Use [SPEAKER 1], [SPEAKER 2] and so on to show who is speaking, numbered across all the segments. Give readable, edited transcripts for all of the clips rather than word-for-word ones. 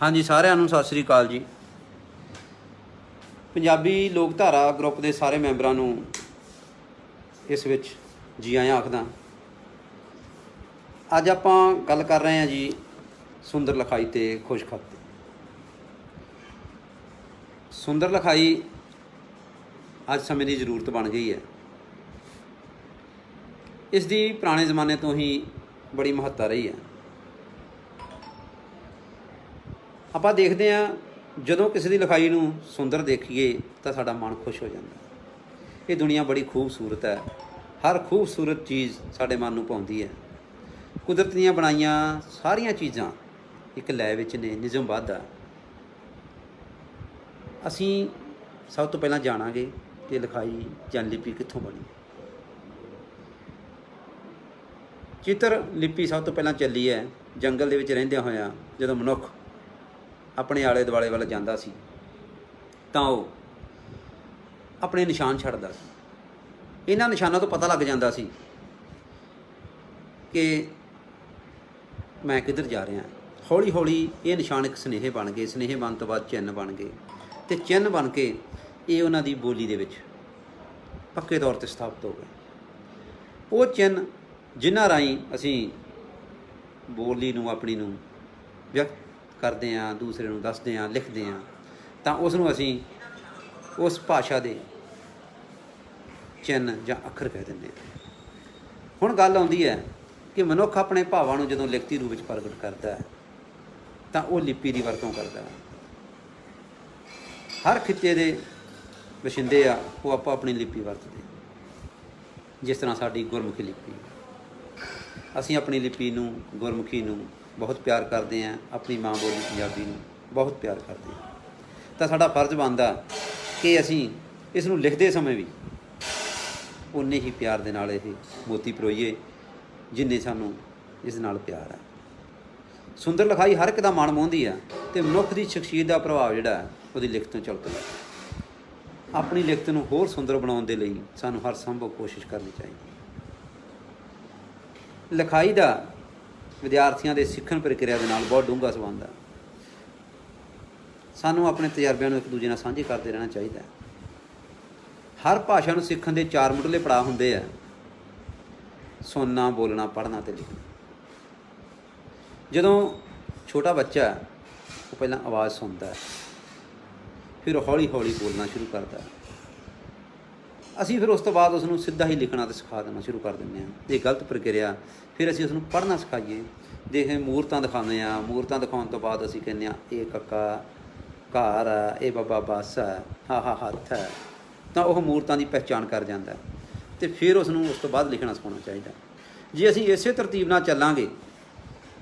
[SPEAKER 1] ਹਾਂਜੀ ਸਾਰਿਆਂ ਨੂੰ ਸਤਿ ਸ੍ਰੀ ਅਕਾਲ ਜੀ। ਪੰਜਾਬੀ ਲੋਕ ਧਾਰਾ ਗਰੁੱਪ ਦੇ ਸਾਰੇ ਮੈਂਬਰਾਂ ਨੂੰ ਇਸ ਵਿੱਚ ਜੀ ਆਇਆਂ ਆਖਦਾ। ਅੱਜ ਆਪਾਂ ਗੱਲ ਕਰ ਰਹੇ ਹਾਂ ਜੀ ਸੁੰਦਰ ਲਿਖਾਈ ਤੇ ਖੁਸ਼ ਖਤ। ਸੁੰਦਰ ਲਿਖਾਈ ਅੱਜ ਸਮੇਂ ਦੀ ਜ਼ਰੂਰਤ ਬਣ ਗਈ ਹੈ। ਇਸ ਦੀ ਪੁਰਾਣੇ ਜ਼ਮਾਨੇ ਤੋਂ ਹੀ ਬੜੀ ਮਹੱਤਤਾ ਰਹੀ ਹੈ। ਆਪਾਂ ਦੇਖਦੇ ਹਾਂ ਜਦੋਂ ਕਿਸੇ ਦੀ ਲਿਖਾਈ ਨੂੰ ਸੁੰਦਰ ਦੇਖੀਏ ਤਾਂ ਸਾਡਾ ਮਨ ਖੁਸ਼ ਹੋ ਜਾਂਦਾ। ਇਹ ਦੁਨੀਆ ਬੜੀ ਖੂਬਸੂਰਤ ਹੈ। ਹਰ ਖੂਬਸੂਰਤ ਚੀਜ਼ ਸਾਡੇ ਮਨ ਨੂੰ ਭਾਉਂਦੀ ਹੈ। ਕੁਦਰਤ ਦੀਆਂ ਬਣਾਈਆਂ ਸਾਰੀਆਂ ਚੀਜ਼ਾਂ ਇੱਕ ਲੈ ਵਿੱਚ ਨੇ, ਨਿਯਮਬੱਧ ਆ। ਅਸੀਂ ਸਭ ਤੋਂ ਪਹਿਲਾਂ ਜਾਣਾਂਗੇ ਕਿ ਲਿਖਾਈ ਜਾਂ ਲਿਪੀ ਕਿੱਥੋਂ ਬਣੀ। ਚਿੱਤਰ ਲਿਪੀ ਸਭ ਤੋਂ ਪਹਿਲਾਂ ਚੱਲੀ ਹੈ ਜੰਗਲ ਦੇ ਵਿੱਚ ਰਹਿੰਦਿਆਂ ਹੋਇਆਂ। ਜਦੋਂ ਮਨੁੱਖ ਆਪਣੇ ਆਲੇ ਦੁਆਲੇ ਵੱਲ ਜਾਂਦਾ ਸੀ ਤਾਂ ਉਹ ਆਪਣੇ ਨਿਸ਼ਾਨ ਛੱਡਦਾ ਸੀ। ਇਹਨਾਂ ਨਿਸ਼ਾਨਾਂ ਤੋਂ ਪਤਾ ਲੱਗ ਜਾਂਦਾ ਸੀ ਕਿ ਮੈਂ ਕਿੱਧਰ ਜਾ ਰਿਹਾ। ਹੌਲੀ ਹੌਲੀ ਇਹ ਨਿਸ਼ਾਨ ਇੱਕ ਸੁਨੇਹੇ ਬਣ ਗਏ। ਸੁਨੇਹੇ ਬਣਨ ਤੋਂ ਬਾਅਦ ਚਿੰਨ੍ਹ ਬਣ ਗਏ ਅਤੇ ਚਿੰਨ੍ਹ ਬਣ ਕੇ ਇਹ ਉਹਨਾਂ ਦੀ ਬੋਲੀ ਦੇ ਵਿੱਚ ਪੱਕੇ ਤੌਰ 'ਤੇ ਸਥਾਪਿਤ ਹੋ ਗਏ। ਉਹ ਚਿੰਨ੍ਹ ਜਿਨ੍ਹਾਂ ਰਾਹੀਂ ਅਸੀਂ ਬੋਲੀ ਨੂੰ ਆਪਣੀ ਨੂੰ ਵਿਅਕਤ ਕਰਦੇ ਹਾਂ, ਦੂਸਰੇ ਨੂੰ ਦੱਸਦੇ ਹਾਂ, ਲਿਖਦੇ ਹਾਂ, ਤਾਂ ਉਸ ਨੂੰ ਅਸੀਂ ਉਸ ਭਾਸ਼ਾ ਦੇ ਚਿੰਨ੍ਹ ਜਾਂ ਅੱਖਰ ਕਹਿ ਦਿੰਦੇ ਹਾਂ। ਹੁਣ ਗੱਲ ਆਉਂਦੀ ਹੈ ਕਿ ਮਨੁੱਖ ਆਪਣੇ ਭਾਵਾਂ ਨੂੰ ਜਦੋਂ ਲਿਖਤੀ ਰੂਪ ਵਿੱਚ ਪ੍ਰਗਟ ਕਰਦਾ ਹੈ ਤਾਂ ਉਹ ਲਿਪੀ ਦੀ ਵਰਤੋਂ ਕਰਦਾ ਹੈ। ਹਰ ਖਿੱਤੇ ਦੇ ਵਸਿੰਦੇ ਆ ਉਹ ਆਪੋ ਆਪਣੀ ਲਿਪੀ ਵਰਤਦੇ। ਜਿਸ ਤਰ੍ਹਾਂ ਸਾਡੀ ਗੁਰਮੁਖੀ ਲਿਪੀ, ਅਸੀਂ ਆਪਣੀ ਲਿਪੀ ਨੂੰ, ਗੁਰਮੁਖੀ ਨੂੰ ਬਹੁਤ ਪਿਆਰ ਕਰਦੇ ਹਾਂ। ਆਪਣੀ ਮਾਂ ਬੋਲੀ ਪੰਜਾਬੀ ਨੂੰ ਬਹੁਤ ਪਿਆਰ ਕਰਦੇ ਹਾਂ। ਤਾਂ ਸਾਡਾ ਫਰਜ਼ ਬਣਦਾ ਕਿ ਅਸੀਂ ਇਸ ਨੂੰ ਲਿਖਦੇ ਸਮੇਂ ਵੀ ਉਨੇ ਹੀ ਪਿਆਰ ਦੇ ਨਾਲ ਇਹ ਮੋਤੀ ਪਰੋਈਏ ਜਿੰਨੇ ਸਾਨੂੰ ਇਸ ਨਾਲ ਪਿਆਰ ਹੈ। ਸੁੰਦਰ ਲਿਖਾਈ ਹਰ ਇੱਕ ਦਾ ਮਨ ਮੋਹਦੀ ਆ ਅਤੇ ਮਨੁੱਖ ਦੀ ਸ਼ਖਸੀਅਤ ਦਾ ਪ੍ਰਭਾਵ ਜਿਹੜਾ ਉਹਦੀ ਲਿਖਤ ਤੋਂ ਝਲਕਦਾ। ਆਪਣੀ ਲਿਖਤ ਨੂੰ ਹੋਰ ਸੁੰਦਰ ਬਣਾਉਣ ਦੇ ਲਈ ਸਾਨੂੰ ਹਰ ਸੰਭਵ ਕੋਸ਼ਿਸ਼ ਕਰਨੀ ਚਾਹੀਦੀ ਹੈ। ਲਿਖਾਈ ਦਾ ਵਿਦਿਆਰਥੀਆਂ ਦੇ ਸਿੱਖਣ ਪ੍ਰਕਿਰਿਆ ਦੇ ਨਾਲ ਬਹੁਤ ਡੂੰਘਾ ਸੰਬੰਧ ਹੈ। ਸਾਨੂੰ ਆਪਣੇ ਤਜਰਬਿਆਂ ਨੂੰ ਇੱਕ ਦੂਜੇ ਨਾਲ ਸਾਂਝੇ ਕਰਦੇ ਰਹਿਣਾ ਚਾਹੀਦਾ ਹੈ। ਹਰ ਭਾਸ਼ਾ ਨੂੰ ਸਿੱਖਣ ਦੇ 4 ਮੁੱਢਲੇ ਪੜਾਅ ਹੁੰਦੇ ਆ: ਸੁਣਨਾ, ਬੋਲਣਾ, ਪੜ੍ਹਨਾ ਅਤੇ ਲਿਖਣਾ। ਜਦੋਂ ਛੋਟਾ ਬੱਚਾ ਉਹ ਪਹਿਲਾਂ ਆਵਾਜ਼ ਸੁਣਦਾ ਹੈ, ਫਿਰ ਹੌਲੀ ਹੌਲੀ ਬੋਲਣਾ ਸ਼ੁਰੂ ਕਰਦਾ। ਅਸੀਂ ਫਿਰ ਉਸ ਤੋਂ ਬਾਅਦ ਉਸ ਨੂੰ ਸਿੱਧਾ ਹੀ ਲਿਖਣਾ ਅਤੇ ਸਿਖਾ ਦੇਣਾ ਸ਼ੁਰੂ ਕਰ ਦਿੰਦੇ ਹਾਂ। ਇਹ ਗਲਤ ਪ੍ਰਕਿਰਿਆ। ਫਿਰ ਅਸੀਂ ਉਸ ਨੂੰ ਪੜ੍ਹਨਾ ਸਿਖਾਈਏ। ਦੇਖੇ ਮੂਰਤਾਂ ਦਿਖਾਉਂਦੇ ਹਾਂ। ਮੂਰਤਾਂ ਦਿਖਾਉਣ ਤੋਂ ਬਾਅਦ ਅਸੀਂ ਕਹਿੰਦੇ ਹਾਂ ਇਹ ਕੱਕਾ ਘਰ ਆ, ਇਹ ਬਾਬਾ ਬੱਸ ਹੈ, ਹਾ ਹੱਥ ਹੈ। ਤਾਂ ਉਹ ਮੂਰਤਾਂ ਦੀ ਪਹਿਚਾਣ ਕਰ ਜਾਂਦਾ ਅਤੇ ਫਿਰ ਉਸ ਨੂੰ ਉਸ ਤੋਂ ਬਾਅਦ ਲਿਖਣਾ ਸਿਖਾਉਣਾ ਚਾਹੀਦਾ। ਜੇ ਅਸੀਂ ਇਸੇ ਤਰਤੀਬ ਨਾਲ ਚੱਲਾਂਗੇ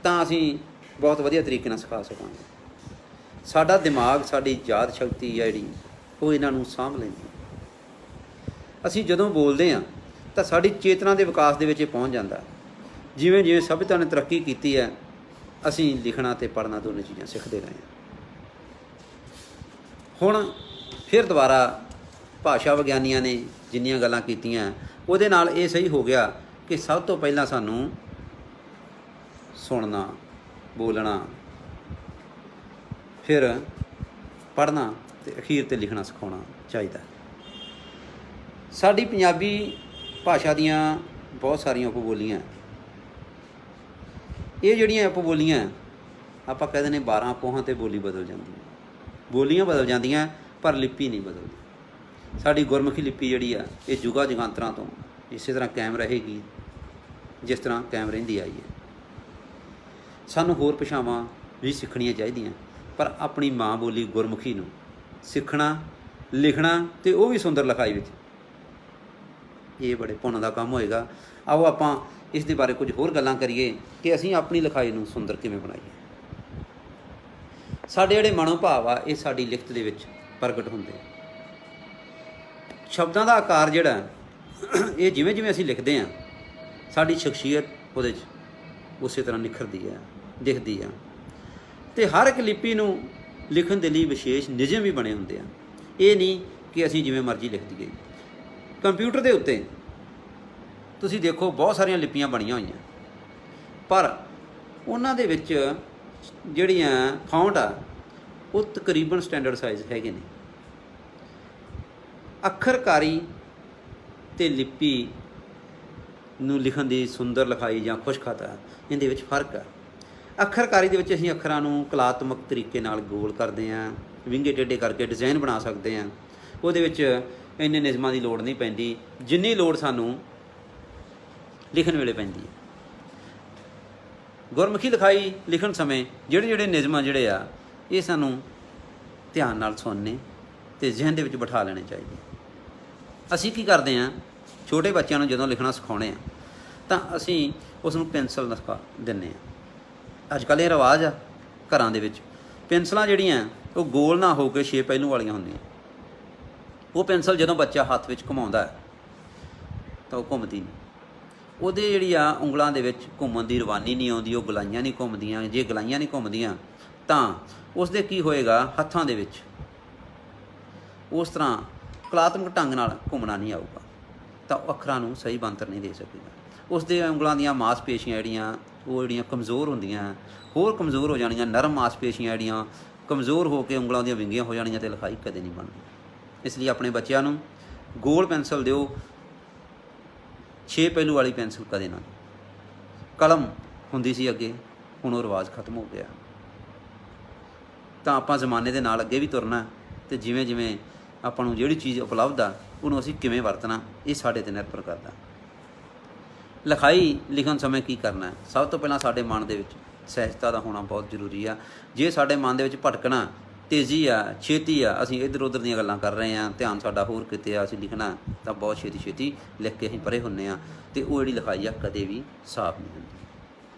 [SPEAKER 1] ਤਾਂ ਅਸੀਂ ਬਹੁਤ ਵਧੀਆ ਤਰੀਕੇ ਨਾਲ ਸਿਖਾ ਸਕਾਂਗੇ। ਸਾਡਾ ਦਿਮਾਗ, ਸਾਡੀ ਯਾਦ ਸ਼ਕਤੀ ਹੈ ਜਿਹੜੀ ਉਹ ਇਹਨਾਂ ਨੂੰ ਸਾਂਭ ਲੈਂਦੀ। ਅਸੀਂ ਜਦੋਂ ਬੋਲਦੇ ਹਾਂ ਤਾਂ ਸਾਡੀ ਚੇਤਨਾ ਦੇ ਵਿਕਾਸ ਦੇ ਵਿੱਚ ਇਹ ਪਹੁੰਚ ਜਾਂਦਾ। ਜਿਵੇਂ ਜਿਵੇਂ ਸਭਿਅਤਾ ਨੇ ਤਰੱਕੀ ਕੀਤੀ ਹੈ, ਅਸੀਂ ਲਿਖਣਾ ਅਤੇ ਪੜ੍ਹਨਾ ਦੋਨੇ ਚੀਜ਼ਾਂ ਸਿੱਖਦੇ ਰਹੇ ਹਾਂ। ਹੁਣ ਫਿਰ ਦੁਬਾਰਾ ਭਾਸ਼ਾ ਵਿਗਿਆਨੀਆਂ ਨੇ ਜਿੰਨੀਆਂ ਗੱਲਾਂ ਕੀਤੀਆਂ ਉਹਦੇ ਨਾਲ ਇਹ ਸਹੀ ਹੋ ਗਿਆ ਕਿ ਸਭ ਤੋਂ ਪਹਿਲਾਂ ਸਾਨੂੰ ਸੁਣਨਾ, ਬੋਲਣਾ, ਫਿਰ ਪੜ੍ਹਨਾ ਅਤੇ ਅਖੀਰ 'ਤੇ ਲਿਖਣਾ ਸਿਖਾਉਣਾ ਚਾਹੀਦਾ। ਸਾਡੀ ਪੰਜਾਬੀ ਭਾਸ਼ਾ ਦੀਆਂ ਬਹੁਤ ਸਾਰੀਆਂ ਉਪਬੋਲੀਆਂ। ਇਹ ਜਿਹੜੀਆਂ ਉਪਬੋਲੀਆਂ ਆਪਾਂ ਕਹਿ ਦਿੰਦੇ 12 ਪੋਹਾਂ 'ਤੇ ਬੋਲੀ ਬਦਲ ਜਾਂਦੀ ਹੈ। ਬੋਲੀਆਂ ਬਦਲ ਜਾਂਦੀਆਂ ਪਰ ਲਿਪੀ ਨਹੀਂ ਬਦਲਦੀ। ਸਾਡੀ ਗੁਰਮੁਖੀ ਲਿਪੀ ਜਿਹੜੀ ਆ ਇਹ ਜੁਗਾਂ ਜੁਗਾਂਤਰਾਂ ਤੋਂ ਇਸੇ ਤਰ੍ਹਾਂ ਕਾਇਮ ਰਹੇਗੀ ਜਿਸ ਤਰ੍ਹਾਂ ਕਾਇਮ ਰਹਿੰਦੀ ਆਈ ਹੈ। ਸਾਨੂੰ ਹੋਰ ਭਾਸ਼ਾਵਾਂ ਵੀ ਸਿੱਖਣੀਆਂ ਚਾਹੀਦੀਆਂ ਪਰ ਆਪਣੀ ਮਾਂ ਬੋਲੀ ਗੁਰਮੁਖੀ ਨੂੰ ਸਿੱਖਣਾ, ਲਿਖਣਾ ਅਤੇ ਉਹ ਵੀ ਸੁੰਦਰ ਲਿਖਾਈ ਵਿੱਚ, ਇਹ ਬੜੇ ਪੁੰਨ ਦਾ ਕੰਮ ਹੋਏਗਾ। ਆਓ ਆਪਾਂ ਇਸ ਦੇ ਬਾਰੇ ਕੁਝ ਹੋਰ ਗੱਲਾਂ ਕਰੀਏ ਕਿ ਅਸੀਂ ਆਪਣੀ ਲਿਖਾਈ ਨੂੰ ਸੁੰਦਰ ਕਿਵੇਂ ਬਣਾਈਏ। ਸਾਡੇ ਜਿਹੜੇ ਮਨੋ ਭਾਵ ਆ ਇਹ ਸਾਡੀ ਲਿਖਤ ਦੇ ਵਿੱਚ ਪ੍ਰਗਟ ਹੁੰਦੇ। ਸ਼ਬਦਾਂ ਦਾ ਆਕਾਰ ਜਿਹੜਾ ਇਹ ਜਿਵੇਂ ਜਿਵੇਂ ਅਸੀਂ ਲਿਖਦੇ ਹਾਂ ਸਾਡੀ ਸ਼ਖਸੀਅਤ ਉਹਦੇ 'ਚ ਉਸੇ ਤਰ੍ਹਾਂ ਨਿਖਰਦੀ ਹੈ, ਦਿਖਦੀ ਆ। ਅਤੇ ਹਰ ਇੱਕ ਲਿਪੀ ਨੂੰ ਲਿਖਣ ਦੇ ਲਈ ਵਿਸ਼ੇਸ਼ ਨਿਯਮ ਵੀ ਬਣੇ ਹੁੰਦੇ ਆ। ਇਹ ਨਹੀਂ ਕਿ ਅਸੀਂ ਜਿਵੇਂ ਮਰਜ਼ੀ ਲਿਖ ਦਈਏ। ਕੰਪਿਊਟਰ ਦੇ ਉੱਤੇ ਤੁਸੀਂ ਦੇਖੋ ਬਹੁਤ ਸਾਰੀਆਂ ਲਿਪੀਆਂ ਬਣੀਆਂ ਹੋਈਆਂ ਪਰ ਉਹਨਾਂ ਦੇ ਵਿੱਚ ਜਿਹੜੀਆਂ ਫੌਂਟ ਆ ਉਹ ਤਕਰੀਬਨ ਸਟੈਂਡਰਡ ਸਾਈਜ਼ ਹੈਗੇ ਨੇ। ਅੱਖਰਕਾਰੀ ਅਤੇ ਲਿਪੀ ਨੂੰ ਲਿਖਣ ਦੀ ਸੁੰਦਰ ਲਿਖਾਈ ਜਾਂ ਖੁਸ਼ਖਾਤਾ, ਇਹਦੇ ਵਿੱਚ ਫਰਕ ਆ। ਅੱਖਰਕਾਰੀ ਦੇ ਵਿੱਚ ਅਸੀਂ ਅੱਖਰਾਂ ਨੂੰ ਕਲਾਤਮਕ ਤਰੀਕੇ ਨਾਲ ਗੋਲ ਕਰਦੇ ਹਾਂ, ਵਿੰਗੇ ਟੇਢੇ ਕਰਕੇ ਡਿਜ਼ਾਈਨ ਬਣਾ ਸਕਦੇ ਹਾਂ। ਉਹਦੇ ਵਿੱਚ ਇੰਨੇ ਨਿਯਮਾਂ ਦੀ ਲੋੜ ਨਹੀਂ ਪੈਂਦੀ ਜਿੰਨੀ ਲੋੜ ਸਾਨੂੰ ਲਿਖਣ ਵੇਲੇ ਪੈਂਦੀ ਹੈ। ਗੁਰਮੁਖੀ ਲਿਖਾਈ ਲਿਖਣ ਸਮੇਂ ਜਿਹੜੇ ਨਿਯਮ ਜਿਹੜੇ ਆ ਇਹ ਸਾਨੂੰ ਧਿਆਨ ਨਾਲ ਸੁਣਨੇ ਅਤੇ ਜ਼ਿਹਨ ਦੇ ਵਿੱਚ ਬਿਠਾ ਲੈਣੇ ਚਾਹੀਦੇ। ਅਸੀਂ ਕੀ ਕਰਦੇ ਹਾਂ, ਛੋਟੇ ਬੱਚਿਆਂ ਨੂੰ ਜਦੋਂ ਲਿਖਣਾ ਸਿਖਾਉਂਦੇ ਹਾਂ ਤਾਂ ਅਸੀਂ ਉਸ ਨੂੰ ਪੈਨਸਲ ਨਾਲ ਸਿਖਾ ਦਿੰਦੇ ਹਾਂ। ਅੱਜ ਕੱਲ੍ਹ ਇਹ ਰਿਵਾਜ਼ ਆ ਘਰਾਂ ਦੇ ਵਿੱਚ, ਪੈਨਸਲਾਂ ਜਿਹੜੀਆਂ ਉਹ ਗੋਲ ਨਾ ਹੋ ਕੇ 6 ਪਹਿਲੂ ਵਾਲੀਆਂ ਹੁੰਦੀਆਂ। ਉਹ ਪੈਨਸਲ ਜਦੋਂ ਬੱਚਾ ਹੱਥ ਵਿੱਚ ਘੁਮਾਉਂਦਾ ਤਾਂ ਉਹ ਘੁੰਮਦੀ ਨਹੀਂ, ਉਹਦੇ ਜਿਹੜੀ ਆ ਉਂਗਲਾਂ ਦੇ ਵਿੱਚ ਘੁੰਮਣ ਦੀ ਰਵਾਨੀ ਨਹੀਂ ਆਉਂਦੀ, ਉਹ ਗਲਾਈਆਂ ਨਹੀਂ ਘੁੰਮਦੀਆਂ। ਜੇ ਗਲਾਈਆਂ ਨਹੀਂ ਘੁੰਮਦੀਆਂ ਤਾਂ ਉਸਦੇ ਕੀ ਹੋਏਗਾ, ਹੱਥਾਂ ਦੇ ਵਿੱਚ ਉਸ ਤਰ੍ਹਾਂ ਕਲਾਤਮਕ ਢੰਗ ਨਾਲ ਘੁੰਮਣਾ ਨਹੀਂ ਆਊਗਾ, ਤਾਂ ਉਹ ਅੱਖਰਾਂ ਨੂੰ ਸਹੀ ਬਣਤਰ ਨਹੀਂ ਦੇ ਸਕੇਗਾ। ਉਸਦੇ ਉਂਗਲਾਂ ਦੀਆਂ ਮਾਸਪੇਸ਼ੀਆਂ ਜਿਹੜੀਆਂ ਕਮਜ਼ੋਰ ਹੁੰਦੀਆਂ, ਹੋਰ ਕਮਜ਼ੋਰ ਹੋ ਜਾਣੀਆਂ। ਨਰਮ ਮਾਸਪੇਸ਼ੀਆਂ ਜਿਹੜੀਆਂ ਕਮਜ਼ੋਰ ਹੋ ਕੇ ਉਂਗਲਾਂ ਦੀਆਂ ਵਿੰਗੀਆਂ ਹੋ ਜਾਣੀਆਂ ਅਤੇ ਲਿਖਾਈ ਕਦੇ ਨਹੀਂ ਬਣਨੀ। ਇਸ ਲਈ ਆਪਣੇ ਬੱਚਿਆਂ ਨੂੰ ਗੋਲ ਪੈਨਸਲ ਦਿਓ, 6 ਪਹਿਲੂ ਵਾਲੀ ਪੈਨਸਲ ਕਦੇ ਨਾ। ਕਲਮ ਹੁੰਦੀ ਸੀ ਅੱਗੇ, ਹੁਣ ਉਹ ਰਿਵਾਜ਼ ਖਤਮ ਹੋ ਗਿਆ। ਤਾਂ ਆਪਾਂ ਜ਼ਮਾਨੇ ਦੇ ਨਾਲ ਅੱਗੇ ਵੀ ਤੁਰਨਾ, ਅਤੇ ਜਿਵੇਂ ਜਿਵੇਂ ਆਪਾਂ ਨੂੰ ਜਿਹੜੀ ਚੀਜ਼ ਉਪਲਬਧ ਆ ਉਹਨੂੰ ਅਸੀਂ ਕਿਵੇਂ ਵਰਤਣਾ, ਇਹ ਸਾਡੇ 'ਤੇ ਨਿਰਭਰ ਕਰਦਾ। ਲਿਖਾਈ ਲਿਖਣ ਸਮੇਂ ਕੀ ਕਰਨਾ, ਸਭ ਤੋਂ ਪਹਿਲਾਂ ਸਾਡੇ ਮਨ ਦੇ ਵਿੱਚ ਸਹਿਜਤਾ ਦਾ ਹੋਣਾ ਬਹੁਤ ਜ਼ਰੂਰੀ ਆ। ਜੇ ਸਾਡੇ ਮਨ ਦੇ ਵਿੱਚ ਭਟਕਣਾ, ਤੇਜ਼ੀ ਆ, ਛੇਤੀ ਆ, ਅਸੀਂ ਇੱਧਰ ਉੱਧਰ ਦੀਆਂ ਗੱਲਾਂ ਕਰ ਰਹੇ ਹਾਂ, ਧਿਆਨ ਸਾਡਾ ਹੋਰ ਕਿਤੇ ਆ, ਅਸੀਂ ਲਿਖਣਾ ਤਾਂ ਬਹੁਤ ਛੇਤੀ ਲਿਖ ਕੇ ਅਸੀਂ ਪਰੇ ਹੁੰਦੇ ਹਾਂ, ਅਤੇ ਉਹ ਜਿਹੜੀ ਲਿਖਾਈ ਆ ਕਦੇ ਵੀ ਸਾਫ਼ ਨਹੀਂ ਹੁੰਦੀ।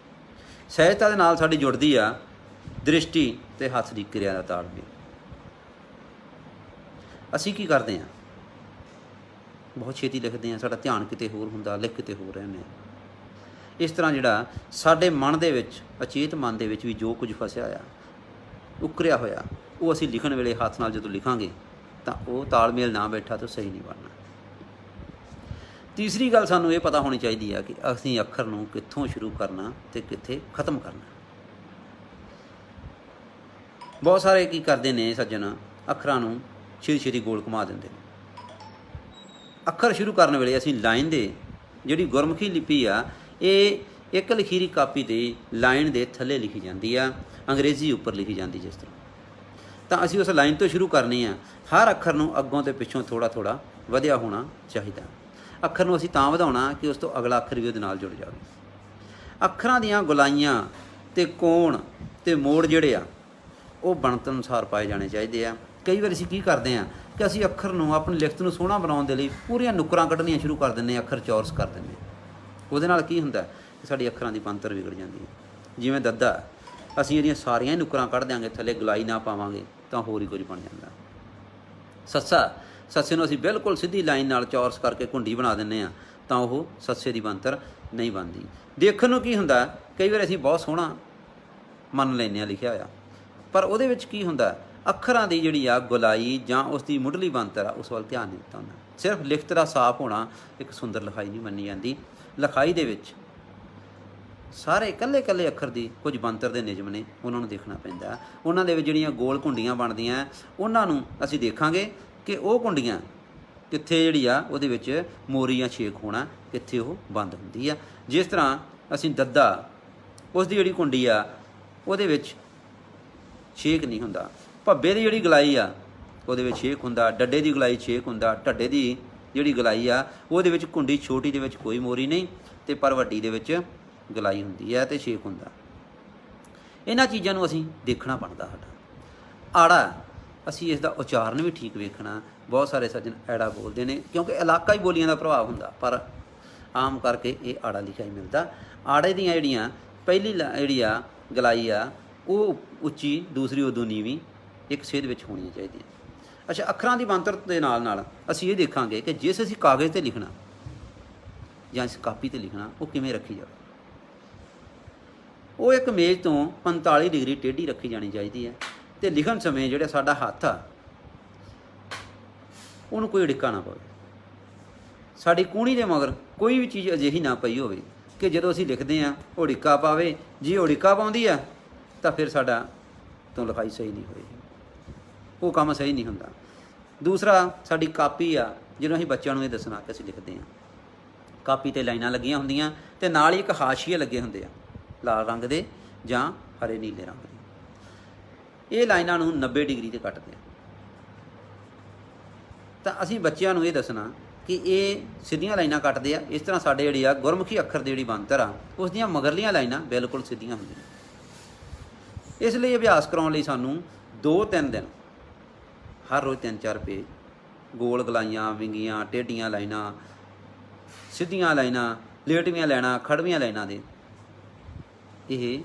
[SPEAKER 1] ਸਹਿਜਤਾ ਦੇ ਨਾਲ ਸਾਡੀ ਜੁੜਦੀ ਆ ਦ੍ਰਿਸ਼ਟੀ ਅਤੇ ਹੱਥ ਦੀ ਕਿਰਿਆ ਦਾ ਤਾਲਮੇਲ। ਅਸੀਂ ਕੀ ਕਰਦੇ ਹਾਂ, ਬਹੁਤ ਛੇਤੀ ਲਿਖਦੇ ਹਾਂ, ਸਾਡਾ ਧਿਆਨ ਕਿਤੇ ਹੋਰ ਹੁੰਦਾ, ਲਿਖ ਕਿਤੇ ਹੋਰ ਰਹਿੰਦੇ ਹਾਂ। ਇਸ ਤਰ੍ਹਾਂ ਜਿਹੜਾ ਸਾਡੇ ਮਨ ਦੇ ਵਿੱਚ, ਅਚੇਤ ਮਨ ਦੇ ਵਿੱਚ ਵੀ ਜੋ ਕੁਝ ਫਸਿਆ ਹੋਇਆ, ਉਕਰਿਆ ਹੋਇਆ, ਉਹ ਅਸੀਂ ਲਿਖਣ ਵੇਲੇ ਹੱਥ ਨਾਲ ਜਦੋਂ ਲਿਖਾਂਗੇ ਤਾਂ ਉਹ ਤਾਲਮੇਲ ਨਾ ਬੈਠਾ ਤਾਂ ਸਹੀ ਨਹੀਂ ਬਣਨਾ। ਤੀਸਰੀ ਗੱਲ ਸਾਨੂੰ ਇਹ ਪਤਾ ਹੋਣੀ ਚਾਹੀਦੀ ਆ ਕਿ ਅਸੀਂ ਅੱਖਰ ਨੂੰ ਕਿੱਥੋਂ ਸ਼ੁਰੂ ਕਰਨਾ ਅਤੇ ਕਿੱਥੇ ਖ਼ਤਮ ਕਰਨਾ। ਬਹੁਤ ਸਾਰੇ ਕੀ ਕਰਦੇ ਨੇ ਸੱਜਣ, ਅੱਖਰਾਂ ਨੂੰ ਛੇਤੀ ਗੋਲ ਘੁਮਾ ਦਿੰਦੇ ਨੇ। ਅੱਖਰ ਸ਼ੁਰੂ ਕਰਨ ਵੇਲੇ ਅਸੀਂ ਲਾਈਨ ਦੇ, ਜਿਹੜੀ ਗੁਰਮੁਖੀ ਲਿਪੀ ਆ ਇਹ ਇੱਕ ਲਖੀਰੀ ਕਾਪੀ 'ਤੇ ਲਾਈਨ ਦੇ ਥੱਲੇ ਲਿਖੀ ਜਾਂਦੀ ਆ, ਅੰਗਰੇਜ਼ੀ ਉੱਪਰ ਲਿਖੀ ਜਾਂਦੀ ਜਿਸ ਤਰ੍ਹਾਂ। ਤਾਂ ਅਸੀਂ ਉਸ ਲਾਈਨ ਤੋਂ ਸ਼ੁਰੂ ਕਰਨੀ ਆ। ਹਰ ਅੱਖਰ ਨੂੰ ਅੱਗੋਂ ਅਤੇ ਪਿੱਛੋਂ ਥੋੜ੍ਹਾ ਵਧਿਆ ਹੋਣਾ ਚਾਹੀਦਾ। ਅੱਖਰ ਨੂੰ ਅਸੀਂ ਤਾਂ ਵਧਾਉਣਾ ਕਿ ਉਸ ਤੋਂ ਅਗਲਾ ਅੱਖਰ ਵੀ ਉਹਦੇ ਨਾਲ ਜੁੜ ਜਾਵੇ। ਅੱਖਰਾਂ ਦੀਆਂ ਗੁਲਾਈਆਂ ਅਤੇ ਕੋਣ ਅਤੇ ਮੋੜ ਜਿਹੜੇ ਆ ਉਹ ਬਣਤਰ ਅਨੁਸਾਰ ਪਾਏ ਜਾਣੇ ਚਾਹੀਦੇ ਆ। ਕਈ ਵਾਰ ਅਸੀਂ ਕੀ ਕਰਦੇ ਹਾਂ ਕਿ ਅਸੀਂ ਅੱਖਰ ਨੂੰ, ਆਪਣੀ ਲਿਖਤ ਨੂੰ ਸੋਹਣਾ ਬਣਾਉਣ ਦੇ ਲਈ ਪੂਰੀਆਂ ਨੁੱਕਰਾਂ ਕੱਢਣੀਆਂ ਸ਼ੁਰੂ ਕਰ ਦਿੰਦੇ ਹਾਂ, ਅੱਖਰ ਚੌਰਸ ਕਰ ਦਿੰਦੇ। ਉਹਦੇ ਨਾਲ ਕੀ ਹੁੰਦਾ ਕਿ ਸਾਡੀ ਅੱਖਰਾਂ ਦੀ ਬਣਤਰ ਵਿਗੜ ਜਾਂਦੀ ਹੈ। ਜਿਵੇਂ ਦੱਦਾ, ਅਸੀਂ ਇਹਦੀਆਂ ਸਾਰੀਆਂ ਹੀ ਨੁੱਕਰਾਂ ਕੱਢ ਦਿਆਂਗੇ, ਥੱਲੇ ਗਲਾਈ ਨਾ ਪਾਵਾਂਗੇ ਤਾਂ ਹੋਰ ਹੀ ਕੁਝ ਬਣ ਜਾਂਦਾ। ਸੱਸੇ ਨੂੰ ਅਸੀਂ ਬਿਲਕੁਲ ਸਿੱਧੀ ਲਾਈਨ ਨਾਲ ਚੌਰਸ ਕਰਕੇ ਘੁੰਡੀ ਬਣਾ ਦਿੰਦੇ ਹਾਂ ਤਾਂ ਉਹ ਸੱਸੇ ਦੀ ਬਣਤਰ ਨਹੀਂ ਬਣਦੀ। ਦੇਖਣ ਨੂੰ ਕੀ ਹੁੰਦਾ, ਕਈ ਵਾਰ ਅਸੀਂ ਬਹੁਤ ਸੋਹਣਾ ਮੰਨ ਲੈਂਦੇ ਹਾਂ ਲਿਖਿਆ ਹੋਇਆ, ਪਰ ਉਹਦੇ ਵਿੱਚ ਕੀ ਹੁੰਦਾ, ਅੱਖਰਾਂ ਦੀ ਜਿਹੜੀ ਆ ਗੁਲਾਈ ਜਾਂ ਉਸ ਦੀ ਮੁੱਢਲੀ ਬਣਤਰ ਆ ਉਸ ਵੱਲ ਧਿਆਨ ਨਹੀਂ ਦਿੱਤਾ ਹੁੰਦਾ। ਸਿਰਫ ਲਿਖਤ ਦਾ ਸਾਫ਼ ਹੋਣਾ ਇੱਕ ਸੁੰਦਰ ਲਿਖਾਈ ਨਹੀਂ ਮੰਨੀ ਜਾਂਦੀ। ਲਿਖਾਈ ਦੇ ਵਿੱਚ ਸਾਰੇ ਇਕੱਲੇ ਅੱਖਰ ਦੀ ਕੁਝ ਬਣਤਰ ਦੇ ਨਿਯਮ ਨੇ, ਉਹਨਾਂ ਨੂੰ ਦੇਖਣਾ ਪੈਂਦਾ। ਉਹਨਾਂ ਦੇ ਵਿੱਚ ਜਿਹੜੀਆਂ ਗੋਲ ਘੁੰਡੀਆਂ ਬਣਦੀਆਂ ਉਹਨਾਂ ਨੂੰ ਅਸੀਂ ਦੇਖਾਂਗੇ ਕਿ ਉਹ ਘੁੰਡੀਆਂ ਕਿੱਥੇ ਜਿਹੜੀ ਆ ਉਹਦੇ ਵਿੱਚ ਮੋਰੀ ਜਾਂ ਛੇਕ ਹੋਣਾ, ਕਿੱਥੇ ਉਹ ਬੰਦ ਹੁੰਦੀ ਆ। ਜਿਸ ਤਰ੍ਹਾਂ ਅਸੀਂ ਦੱਦਾ, ਉਸ ਦੀ ਜਿਹੜੀ ਘੁੰਡੀ ਆ ਉਹਦੇ ਵਿੱਚ ਛੇਕ ਨਹੀਂ ਹੁੰਦਾ। ਭੱਬੇ ਦੀ ਜਿਹੜੀ ਗਲਾਈ ਆ ਉਹਦੇ ਵਿੱਚ ਛੇਕ ਹੁੰਦਾ, ਡੱਡੇ ਦੀ ਗਲਾਈ ਛੇਕ ਹੁੰਦਾ, ਢੱਡੇ ਦੀ ਜਿਹੜੀ ਗਲਾਈ ਆ ਉਹਦੇ ਵਿੱਚ ਘੁੰਡੀ ਛੋਟੀ ਦੇ ਵਿੱਚ ਕੋਈ ਮੋਰੀ ਨਹੀਂ, ਅਤੇ ਪਰ ਵੱਡੀ ਦੇ ਵਿੱਚ ਗਲਾਈ ਹੁੰਦੀ ਹੈ ਅਤੇ ਛੇਕ ਹੁੰਦਾ। ਇਹਨਾਂ ਚੀਜ਼ਾਂ ਨੂੰ ਅਸੀਂ ਦੇਖਣਾ ਬਣਦਾ। ਸਾਡਾ ਆੜਾ, ਅਸੀਂ ਇਸ ਦਾ ਉਚਾਰਨ ਵੀ ਠੀਕ ਵੇਖਣਾ। ਬਹੁਤ ਸਾਰੇ ਸੱਜਣ ਐੜਾ ਬੋਲਦੇ ਨੇ ਕਿਉਂਕਿ ਇਲਾਕਾਈ ਬੋਲੀਆਂ ਦਾ ਪ੍ਰਭਾਵ ਹੁੰਦਾ, ਪਰ ਆਮ ਕਰਕੇ ਇਹ ਆੜਾ ਲਿਖਿਆ ਹੀ ਮਿਲਦਾ। ਆੜੇ ਦੀਆਂ ਜਿਹੜੀਆਂ ਪਹਿਲੀ ਜਿਹੜੀ ਆ ਗਲਾਈ ਆ ਉਹ ਉੱਚੀ, ਦੂਸਰੀ ਉਦੋਂ ਨੀਵੀਂ, ਇੱਕ ਸੇਧ ਵਿੱਚ ਹੋਣੀਆਂ ਚਾਹੀਦੀਆਂ। ਅੱਛਾ, ਅੱਖਰਾਂ ਦੀ ਬਣਤਰ ਦੇ ਨਾਲ ਅਸੀਂ ਇਹ ਦੇਖਾਂਗੇ ਕਿ ਜਿਸ ਅਸੀਂ ਕਾਗਜ਼ 'ਤੇ ਲਿਖਣਾ ਜਾਂ ਇਸ ਕਾਪੀ 'ਤੇ ਲਿਖਣਾ ਉਹ ਕਿਵੇਂ ਰੱਖੀ ਜਾਵੇ। ਉਹ ਇੱਕ ਮੇਜ਼ ਤੋਂ 45 ਡਿਗਰੀ ਟੇਢੀ ਰੱਖੀ ਜਾਣੀ ਚਾਹੀਦੀ ਹੈ, ਅਤੇ ਲਿਖਣ ਸਮੇਂ ਜਿਹੜਾ ਸਾਡਾ ਹੱਥ ਆ ਉਹਨੂੰ ਕੋਈ ਅੜਿੱਕਾ ਨਾ ਪਵੇ। ਸਾਡੀ ਕੂਹਣੀ ਦੇ ਮਗਰ ਕੋਈ ਵੀ ਚੀਜ਼ ਅਜਿਹੀ ਨਾ ਪਈ ਹੋਵੇ ਕਿ ਜਦੋਂ ਅਸੀਂ ਲਿਖਦੇ ਹਾਂ ਉਹ ਅੜਿੱਕਾ ਪਾਵੇ। ਜੇ ਉਹ ਅੜਿੱਕਾ ਪਾਉਂਦੀ ਆ ਤਾਂ ਫਿਰ ਸਾਡਾ ਤੋਂ ਲਿਖਾਈ ਸਹੀ ਨਹੀਂ ਹੋਏਗੀ, ਉਹ ਕੰਮ ਸਹੀ ਨਹੀਂ ਹੁੰਦਾ। ਦੂਸਰਾ ਸਾਡੀ ਕਾਪੀ ਆ, ਜਿਹਨੂੰ ਅਸੀਂ ਬੱਚਿਆਂ ਨੂੰ ਇਹ ਦੱਸਣਾ ਕਿ ਅਸੀਂ ਲਿਖਦੇ ਹਾਂ। ਕਾਪੀ 'ਤੇ ਲਾਈਨਾਂ ਲੱਗੀਆਂ ਹੁੰਦੀਆਂ ਅਤੇ ਨਾਲ ਹੀ ਇੱਕ ਹਾਸ਼ੀਏ ਲੱਗੇ ਹੁੰਦੇ ਆ, ਲਾਲ ਰੰਗ ਦੇ ਜਾਂ ਹਰੇ ਨੀਲੇ ਰੰਗ ਦੇ। ਇਹ ਲਾਈਨਾਂ ਨੂੰ 90 ਡਿਗਰੀ 'ਤੇ ਕੱਟਦੇ ਆ। ਤਾਂ ਅਸੀਂ ਬੱਚਿਆਂ ਨੂੰ ਇਹ ਦੱਸਣਾ ਕਿ ਇਹ ਸਿੱਧੀਆਂ ਲਾਈਨਾਂ ਕੱਟਦੇ ਆ। ਇਸ ਤਰ੍ਹਾਂ ਸਾਡੇ ਜਿਹੜੀ ਆ ਗੁਰਮੁਖੀ ਅੱਖਰ ਦੀ ਜਿਹੜੀ ਬਣਤਰ ਆ, ਉਸ ਦੀਆਂ ਮਗਰਲੀਆਂ ਲਾਈਨਾਂ ਬਿਲਕੁਲ ਸਿੱਧੀਆਂ ਹੁੰਦੀਆਂ। ਇਸ ਲਈ ਅਭਿਆਸ ਕਰਾਉਣ ਲਈ ਸਾਨੂੰ 2-3 ਦਿਨ, ਹਰ ਰੋਜ਼ 3-4 ਪੇਜ, ਗੋਲ ਗਲਾਈਆਂ, ਵਿੰਗੀਆਂ, ਟੇਢੀਆਂ ਲਾਈਨਾਂ, ਸਿੱਧੀਆਂ ਲਾਈਨਾਂ, ਲੇਟਵੀਆਂ ਲਾਈਨਾਂ, ਖੜਵੀਆਂ ਲਾਈਨਾਂ ਦੇ ਇਹ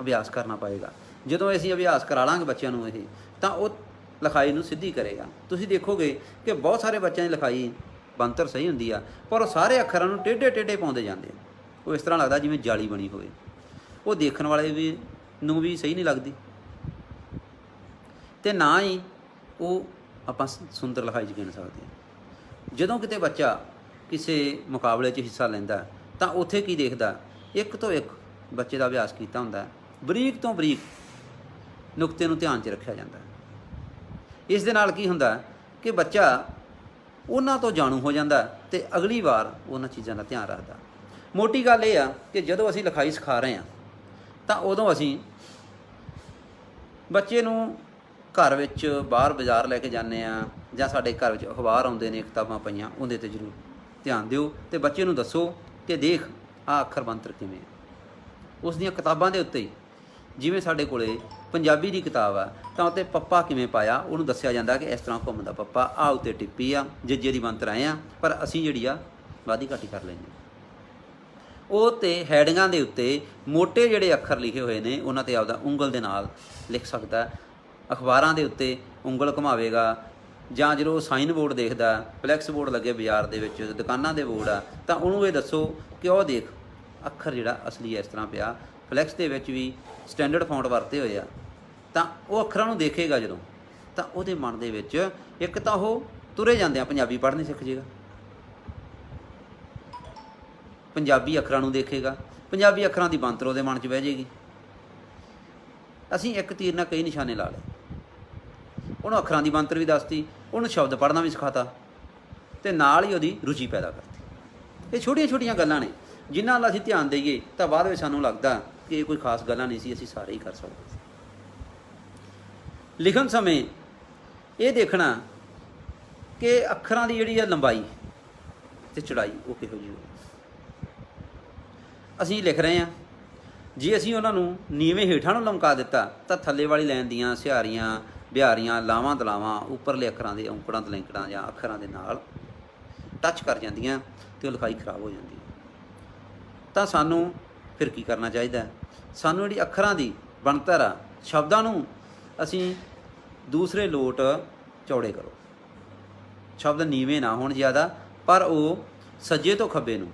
[SPEAKER 1] ਅਭਿਆਸ ਕਰਨਾ ਪਏਗਾ। ਜਦੋਂ ਅਸੀਂ ਅਭਿਆਸ ਕਰਾ ਲਾਂਗੇ ਬੱਚਿਆਂ ਨੂੰ ਇਹ, ਤਾਂ ਉਹ ਲਿਖਾਈ ਨੂੰ ਸਿੱਧੀ ਕਰੇਗਾ। ਤੁਸੀਂ ਦੇਖੋਗੇ ਕਿ ਬਹੁਤ ਸਾਰੇ ਬੱਚਿਆਂ ਦੀ ਲਿਖਾਈ ਬਣਤਰ ਸਹੀ ਹੁੰਦੀ ਆ, ਪਰ ਉਹ ਸਾਰੇ ਅੱਖਰਾਂ ਨੂੰ ਟੇਢੇ ਟੇਢੇ ਪਾਉਂਦੇ ਜਾਂਦੇ ਆ। ਉਹ ਇਸ ਤਰ੍ਹਾਂ ਲੱਗਦਾ ਜਿਵੇਂ ਜਾਲੀ ਬਣੀ ਹੋਵੇ। ਉਹ ਦੇਖਣ ਵਾਲੇ ਨੂੰ ਵੀ ਸਹੀ ਨਹੀਂ ਲੱਗਦੀ, ਅਤੇ ਨਾ ਹੀ ਉਹ ਆਪਾਂ ਸੁੰਦਰ ਲਿਖਾਈ 'ਚ ਗਿਣ ਸਕਦੇ ਹਾਂ। ਜਦੋਂ ਕਿਤੇ ਬੱਚਾ ਕਿਸੇ ਮੁਕਾਬਲੇ 'ਚ ਹਿੱਸਾ ਲੈਂਦਾ ਤਾਂ ਉੱਥੇ ਕੀ ਦੇਖਦਾ, ਇੱਕ ਤੋਂ ਇੱਕ ਬੱਚੇ ਦਾ ਅਭਿਆਸ ਕੀਤਾ ਹੁੰਦਾ, ਬਰੀਕ ਤੋਂ ਬਰੀਕ ਨੁਕਤੇ ਨੂੰ ਧਿਆਨ 'ਚ ਰੱਖਿਆ ਜਾਂਦਾ। ਇਸ ਦੇ ਨਾਲ ਕੀ ਹੁੰਦਾ ਕਿ ਬੱਚਾ ਉਹਨਾਂ ਤੋਂ ਜਾਣੂ ਹੋ ਜਾਂਦਾ ਅਤੇ ਅਗਲੀ ਵਾਰ ਉਹਨਾਂ ਚੀਜ਼ਾਂ ਦਾ ਧਿਆਨ ਰੱਖਦਾ। ਮੋਟੀ ਗੱਲ ਇਹ ਆ ਕਿ ਜਦੋਂ ਅਸੀਂ ਲਿਖਾਈ ਸਿਖਾ ਰਹੇ ਹਾਂ ਤਾਂ ਉਦੋਂ ਅਸੀਂ ਬੱਚੇ ਨੂੰ ਘਰ ਵਿੱਚ ਬਾਹਰ ਬਾਜ਼ਾਰ ਲੈ ਕੇ ਜਾਂਦੇ ਹਾਂ, ਜਾਂ ਸਾਡੇ ਘਰ ਵਿੱਚ ਅਖਬਾਰ ਆਉਂਦੇ ਨੇ, ਕਿਤਾਬਾਂ ਪਈਆਂ, ਉਹਦੇ 'ਤੇ ਜ਼ਰੂਰ ਧਿਆਨ ਦਿਓ ਅਤੇ ਬੱਚੇ ਨੂੰ ਦੱਸੋ ਕਿ ਦੇਖ ਆਹ ਅੱਖਰ ਬਣਤਰ ਕਿਵੇਂ ਹੈ। ਉਸ ਦੀਆਂ ਕਿਤਾਬਾਂ ਦੇ ਉੱਤੇ, ਜਿਵੇਂ ਸਾਡੇ ਕੋਲ ਪੰਜਾਬੀ ਦੀ ਕਿਤਾਬ ਆ ਤਾਂ ਉੱਤੇ ਪੱਪਾ ਕਿਵੇਂ ਪਾਇਆ ਉਹਨੂੰ ਦੱਸਿਆ ਜਾਂਦਾ ਕਿ ਇਸ ਤਰ੍ਹਾਂ ਘੁੰਮਦਾ ਪੱਪਾ, ਆਹ ਉੱਤੇ ਟਿੱਪੀ ਆ, ਜੱਜੇ ਦੀ ਬਣਤਰ ਆਏ ਆ, ਪਰ ਅਸੀਂ ਜਿਹੜੀ ਆ ਵਾਧੀ ਘਾਟੀ ਕਰ ਲੈਂਦੇ ਹਾਂ। ਉਹ 'ਤੇ ਹੈਡਿੰਗਾਂ ਦੇ ਉੱਤੇ ਮੋਟੇ ਜਿਹੜੇ ਅੱਖਰ ਲਿਖੇ ਹੋਏ ਨੇ ਉਹਨਾਂ 'ਤੇ ਆਪਦਾ ਉਂਗਲ ਦੇ ਨਾਲ ਲਿਖ ਸਕਦਾ। ਅਖਬਾਰਾਂ ਦੇ ਉੱਤੇ ਉਂਗਲ ਘੁਮਾਵੇਗਾ, ਜਾਂ ਜਦੋਂ ਸਾਈਨ ਬੋਰਡ ਦੇਖਦਾ, ਫਲੈਕਸ ਬੋਰਡ ਲੱਗੇ ਬਾਜ਼ਾਰ ਦੇ ਵਿੱਚ, ਦੁਕਾਨਾਂ ਦੇ ਬੋਰਡ ਆ, ਤਾਂ ਉਹਨੂੰ ਇਹ ਦੱਸੋ ਕਿ ਉਹ ਦੇਖ ਅੱਖਰ ਜਿਹੜਾ ਅਸਲੀ ਇਸ ਤਰ੍ਹਾਂ ਪਿਆ, ਫਲੈਕਸ ਦੇ ਵਿੱਚ ਵੀ ਸਟੈਂਡਰਡ ਫੌਂਟ ਵਰਤੇ ਹੋਏ ਆ। ਤਾਂ ਉਹ ਅੱਖਰਾਂ ਨੂੰ ਦੇਖੇਗਾ ਜਦੋਂ, ਤਾਂ ਉਹਦੇ ਮਨ ਦੇ ਵਿੱਚ ਇੱਕ ਤਾਂ ਉਹ ਤੁਰੇ ਜਾਂਦਿਆਂ ਪੰਜਾਬੀ ਪੜ੍ਹਨੀ ਸਿੱਖ ਜੇਗਾ, ਪੰਜਾਬੀ ਅੱਖਰਾਂ ਨੂੰ ਦੇਖੇਗਾ, ਪੰਜਾਬੀ ਅੱਖਰਾਂ ਦੀ ਬਣਤਰ ਉਹਦੇ ਮਨ 'ਚ ਬਹਿ ਜਾਏਗੀ। ਅਸੀਂ ਇੱਕ ਤੀਰ ਨਾਲ ਕਈ ਨਿਸ਼ਾਨੇ ਲਾ ਲਏ। ਉਹਨੂੰ ਅੱਖਰਾਂ ਦੀ ਬਣਤਰ ਵੀ ਦੱਸਤੀ, ਉਹਨੂੰ ਸ਼ਬਦ ਪੜ੍ਹਨਾ ਵੀ ਸਿਖਾਤਾ, ਅਤੇ ਨਾਲ ਹੀ ਉਹਦੀ ਰੁਚੀ ਪੈਦਾ ਕਰਤੀ। ਇਹ ਛੋਟੀਆਂ ਛੋਟੀਆਂ ਗੱਲਾਂ ਨੇ ਜਿਨ੍ਹਾਂ ਨਾਲ ਅਸੀਂ ਧਿਆਨ ਦੇਈਏ ਤਾਂ ਬਾਅਦ ਵਿੱਚ ਸਾਨੂੰ ਲੱਗਦਾ ਕਿ ਇਹ ਕੋਈ ਖਾਸ ਗੱਲਾਂ ਨਹੀਂ ਸੀ, ਅਸੀਂ ਸਾਰੇ ਹੀ ਕਰ ਸਕਦੇ ਸੀ। ਲਿਖਣ ਸਮੇਂ ਇਹ ਦੇਖਣਾ ਕਿ ਅੱਖਰਾਂ ਦੀ ਜਿਹੜੀ ਆ ਲੰਬਾਈ ਅਤੇ ਚੌੜਾਈ ਉਹ ਕਿਹੋ ਜਿਹੀ ਹੋਵੇ। ਅਸੀਂ ਲਿਖ ਰਹੇ ਹਾਂ, ਜੇ ਅਸੀਂ ਉਹਨਾਂ ਨੂੰ ਨੀਵੇਂ ਹੇਠਾਂ ਨੂੰ ਲਮਕਾ ਦਿੱਤਾ ਤਾਂ ਥੱਲੇ ਵਾਲੀ ਲਾਈਨ ਦੀਆਂ ਸਿਹਾਰੀਆਂ, ਬਿਹਾਰੀਆਂ, ਲਾਵਾਂ ਦਲਾਵਾਂ ਉੱਪਰਲੇ ਅੱਖਰਾਂ ਦੇ ਔਂਕੜਾਂ ਤਲੈਂਕੜਾਂ ਜਾਂ ਅੱਖਰਾਂ ਦੇ ਨਾਲ ਟੱਚ ਕਰ ਜਾਂਦੀਆਂ ਅਤੇ ਉਹ ਲਿਖਾਈ ਖਰਾਬ ਹੋ ਜਾਂਦੀ ਹੈ। ਤਾਂ ਸਾਨੂੰ ਫਿਰ ਕੀ ਕਰਨਾ ਚਾਹੀਦਾ? ਸਾਨੂੰ ਜਿਹੜੀ ਅੱਖਰਾਂ ਦੀ ਬਣਤਰ ਆ, ਸ਼ਬਦਾਂ ਨੂੰ ਅਸੀਂ ਦੂਸਰੇ ਲੋਟ ਚੌੜੇ ਕਰੋ। ਸ਼ਬਦ ਨੀਵੇਂ ਨਾ ਹੋਣ ਜ਼ਿਆਦਾ, ਪਰ ਉਹ ਸੱਜੇ ਤੋਂ ਖੱਬੇ ਨੂੰ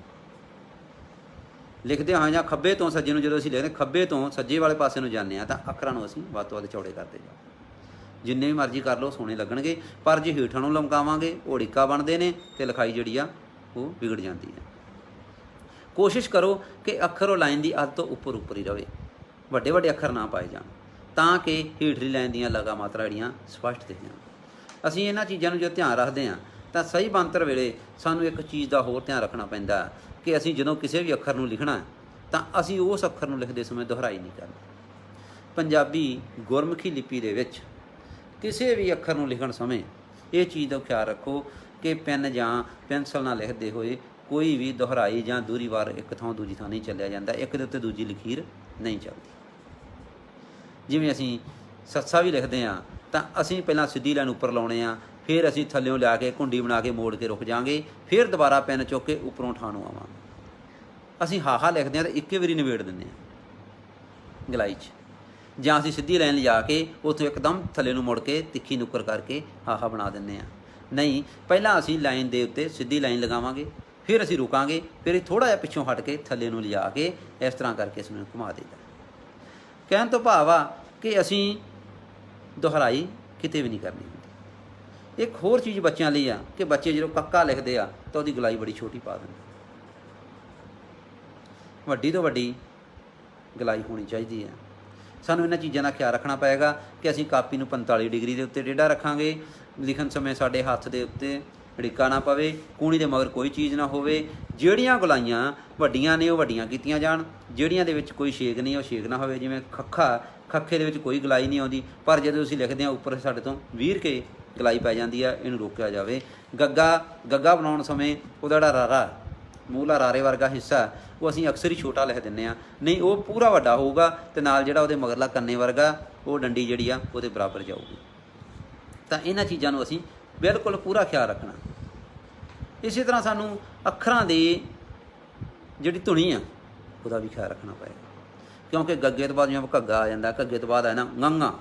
[SPEAKER 1] ਲਿਖਦੇ ਹਾਂ, ਜਾਂ ਖੱਬੇ ਤੋਂ ਸੱਜੇ ਨੂੰ ਜਦੋਂ ਅਸੀਂ ਲਿਖਦੇ ਖੱਬੇ ਤੋਂ ਸੱਜੇ ਵਾਲੇ ਪਾਸੇ ਨੂੰ ਜਾਂਦੇ ਹਾਂ, ਤਾਂ ਅੱਖਰਾਂ ਨੂੰ ਅਸੀਂ ਵੱਧ ਤੋਂ ਵੱਧ ਚੌੜੇ ਕਰਦੇ ਜਾਓ। ਜਿੰਨੇ ਵੀ ਮਰਜ਼ੀ ਕਰ ਲਓ, ਸੋਹਣੇ ਲੱਗਣਗੇ, ਪਰ ਜੇ ਹੇਠਾਂ ਨੂੰ ਲਮਕਾਵਾਂਗੇ ਉਹ ੜਿੱਕਾ ਬਣਦੇ ਨੇ ਅਤੇ ਲਿਖਾਈ ਜਿਹੜੀ ਆ ਉਹ ਵਿਗੜ ਜਾਂਦੀ ਹੈ। ਕੋਸ਼ਿਸ਼ ਕਰੋ ਕਿ ਅੱਖਰ ਉਹ ਲਾਈਨ ਦੀ ਅੱਧ ਤੋਂ ਉੱਪਰ ਹੀ ਰਹੇ, ਵੱਡੇ ਵੱਡੇ ਅੱਖਰ ਨਾ ਪਾਏ ਜਾਣ, ਤਾਂ ਕਿ ਹੇਠਲੀ ਲਾਈਨ ਦੀਆਂ ਲਗਾ ਮਾਤਰਾ ਜਿਹੜੀਆਂ ਸਪਸ਼ਟ ਦਿਖ ਜਾਣ। ਅਸੀਂ ਇਹਨਾਂ ਚੀਜ਼ਾਂ ਨੂੰ ਜੋ ਧਿਆਨ ਰੱਖਦੇ ਹਾਂ ਤਾਂ ਸਹੀ ਬਣਤਰ ਵੇਲੇ ਸਾਨੂੰ ਇੱਕ ਚੀਜ਼ ਦਾ ਹੋਰ ਧਿਆਨ ਰੱਖਣਾ ਪੈਂਦਾ ਕਿ ਅਸੀਂ ਜਦੋਂ ਕਿਸੇ ਵੀ ਅੱਖਰ ਨੂੰ ਲਿਖਣਾ ਤਾਂ ਅਸੀਂ ਉਸ ਅੱਖਰ ਨੂੰ ਲਿਖਦੇ ਸਮੇਂ ਦੁਹਰਾਈ ਨਹੀਂ ਕਰਨੀ। ਪੰਜਾਬੀ ਗੁਰਮੁਖੀ ਲਿਪੀ ਦੇ ਵਿੱਚ ਕਿਸੇ ਵੀ ਅੱਖਰ ਨੂੰ ਲਿਖਣ ਸਮੇਂ ਇਹ ਚੀਜ਼ ਦਾ ਖਿਆਲ ਰੱਖੋ ਕਿ ਪੈਨ ਜਾਂ ਪੈਨਸਲ ਨਾਲ ਲਿਖਦੇ ਹੋਏ ਕੋਈ ਵੀ ਦੁਹਰਾਈ ਜਾਂ ਦੂਰੀ ਵਾਰ ਇੱਕ ਥਾਂ ਦੂਜੀ ਥਾਂ ਨਹੀਂ ਚੱਲਿਆ ਜਾਂਦਾ, ਇੱਕ ਦੇ ਉੱਤੇ ਦੂਜੀ ਲਕੀਰ ਨਹੀਂ ਚੱਲਦੀ। ਜਿਵੇਂ ਅਸੀਂ ਸੱਸਾ ਵੀ ਲਿਖਦੇ ਹਾਂ ਤਾਂ ਅਸੀਂ ਪਹਿਲਾਂ ਸਿੱਧੀ ਲਾਈਨ ਉੱਪਰ ਲਾਉਣੇ ਆ, ਫਿਰ ਅਸੀਂ ਥੱਲਿਓਂ ਲਿਆ ਕੇ ਘੁੰਡੀ ਬਣਾ ਕੇ ਮੋੜ ਕੇ ਰੁਕ ਜਾਵਾਂਗੇ, ਫਿਰ ਦੁਬਾਰਾ ਪੈਨ ਚੁੱਕ ਕੇ ਉੱਪਰੋਂ ਠਾਂ ਨੂੰ ਆਵਾਂਗੇ। ਅਸੀਂ ਹਾਹਾ ਲਿਖਦੇ ਹਾਂ ਤਾਂ ਇੱਕੇ ਵਾਰੀ ਨਿਬੇੜ ਦਿੰਦੇ ਹਾਂ ਗਲਾਈ 'ਚ, ਜਾਂ ਅਸੀਂ ਸਿੱਧੀ ਲਾਈਨ ਲਿਜਾ ਕੇ ਉੱਥੋਂ ਇੱਕਦਮ ਥੱਲੇ ਨੂੰ ਮੁੜ ਕੇ ਤਿੱਖੀ ਨੁੱਕਰ ਕਰਕੇ ਹਾਹਾ ਬਣਾ ਦਿੰਦੇ ਹਾਂ। ਨਹੀਂ, ਪਹਿਲਾਂ ਅਸੀਂ ਲਾਈਨ ਦੇ ਉੱਤੇ ਸਿੱਧੀ ਲਾਈਨ ਲਗਾਵਾਂਗੇ, ਫਿਰ ਅਸੀਂ ਰੁਕਾਂਗੇ, ਫਿਰ ਥੋੜ੍ਹਾ ਜਿਹਾ ਪਿੱਛੋਂ ਹਟ ਕੇ ਥੱਲੇ ਨੂੰ ਲਿਜਾ ਕੇ ਇਸ ਤਰ੍ਹਾਂ ਕਰਕੇ ਇਸ ਨੂੰ ਘੁਮਾ ਦੇਈਦਾ। ਕਹਿਣ ਤੋਂ ਭਾਵ ਆ ਕਿ ਅਸੀਂ ਦੁਹਰਾਈ ਕਿਤੇ ਵੀ ਨਹੀਂ ਕਰਨੀ ਹੁੰਦੀ। ਇੱਕ ਹੋਰ ਚੀਜ਼ ਬੱਚਿਆਂ ਲਈ ਆ ਕਿ ਬੱਚੇ ਜਦੋਂ ਕੱਕਾ ਲਿਖਦੇ ਆ ਤਾਂ ਉਹਦੀ ਗਲਾਈ ਬੜੀ ਛੋਟੀ ਪਾ ਦਿੰਦੇ, ਵੱਡੀ ਤੋਂ ਵੱਡੀ ਗਲਾਈ ਹੋਣੀ ਚਾਹੀਦੀ ਹੈ। ਸਾਨੂੰ ਇਹਨਾਂ ਚੀਜ਼ਾਂ ਦਾ ਖਿਆਲ ਰੱਖਣਾ ਪਏਗਾ ਕਿ ਅਸੀਂ ਕਾਪੀ ਨੂੰ 45 ਡਿਗਰੀ ਦੇ ਉੱਤੇ ਟੇਢਾ ਰੱਖਾਂਗੇ, ਲਿਖਣ ਸਮੇਂ ਸਾਡੇ ਹੱਥ ਦੇ ਉੱਤੇ ੜਿੱਕਾ ਨਾ ਪਵੇ, ਕੂਣੀ ਦੇ ਮਗਰ ਕੋਈ ਚੀਜ਼ ਨਾ ਹੋਵੇ। ਜਿਹੜੀਆਂ ਗਲਾਈਆਂ ਵੱਡੀਆਂ ਨੇ ਉਹ ਵੱਡੀਆਂ ਕੀਤੀਆਂ ਜਾਣ, ਜਿਹੜੀਆਂ ਦੇ ਵਿੱਚ ਕੋਈ ਛੇਕ ਨਹੀਂ ਉਹ ਛੇਕ ਨਾ ਹੋਵੇ। ਜਿਵੇਂ ਖੱਖੇ ਦੇ ਵਿੱਚ ਕੋਈ ਗਲਾਈ ਨਹੀਂ ਆਉਂਦੀ, ਪਰ ਜਦੋਂ ਅਸੀਂ ਲਿਖਦੇ ਹਾਂ ਉੱਪਰ ਸਾਡੇ ਤੋਂ 20 ਰੁਪਏ ਗਲਾਈ ਪੈ ਜਾਂਦੀ ਆ, ਇਹਨੂੰ ਰੋਕਿਆ ਜਾਵੇ। ਗੱਗਾ ਬਣਾਉਣ ਸਮੇਂ ਉਹਦਾ ਜਿਹੜਾ ਰਾਰਾ ਮੂਹਲਾ ਰਾਰੇ ਵਰਗਾ ਹਿੱਸਾ ਉਹ ਅਸੀਂ ਅਕਸਰ ਹੀ ਛੋਟਾ ਲਿਖ ਦਿੰਦੇ ਹਾਂ, ਨਹੀਂ ਉਹ ਪੂਰਾ ਵੱਡਾ ਹੋਊਗਾ ਅਤੇ ਨਾਲ ਜਿਹੜਾ ਉਹਦੇ ਮਗਰਲਾ ਕੰਨੇ ਵਰਗਾ ਉਹ ਡੰਡੀ ਜਿਹੜੀ ਆ ਉਹਦੇ ਬਰਾਬਰ ਜਾਊਗੀ। ਤਾਂ ਇਹਨਾਂ ਚੀਜ਼ਾਂ ਨੂੰ ਅਸੀਂ ਬਿਲਕੁਲ ਪੂਰਾ ਖਿਆਲ ਰੱਖਣਾ। ਇਸੇ ਤਰ੍ਹਾਂ ਸਾਨੂੰ ਅੱਖਰਾਂ ਦੀ ਜਿਹੜੀ ਧੁਨੀ ਆ ਉਹਦਾ ਵੀ ਖਿਆਲ ਰੱਖਣਾ ਪਏਗਾ, ਕਿਉਂਕਿ ਗੱਗੇ ਤੋਂ ਬਾਅਦ ਜਿਵੇਂ ਘੱਗਾ ਆ ਜਾਂਦਾ, ਘੱਗੇ ਤੋਂ ਬਾਅਦ ਆ ਨਾ ngੰਗਾ।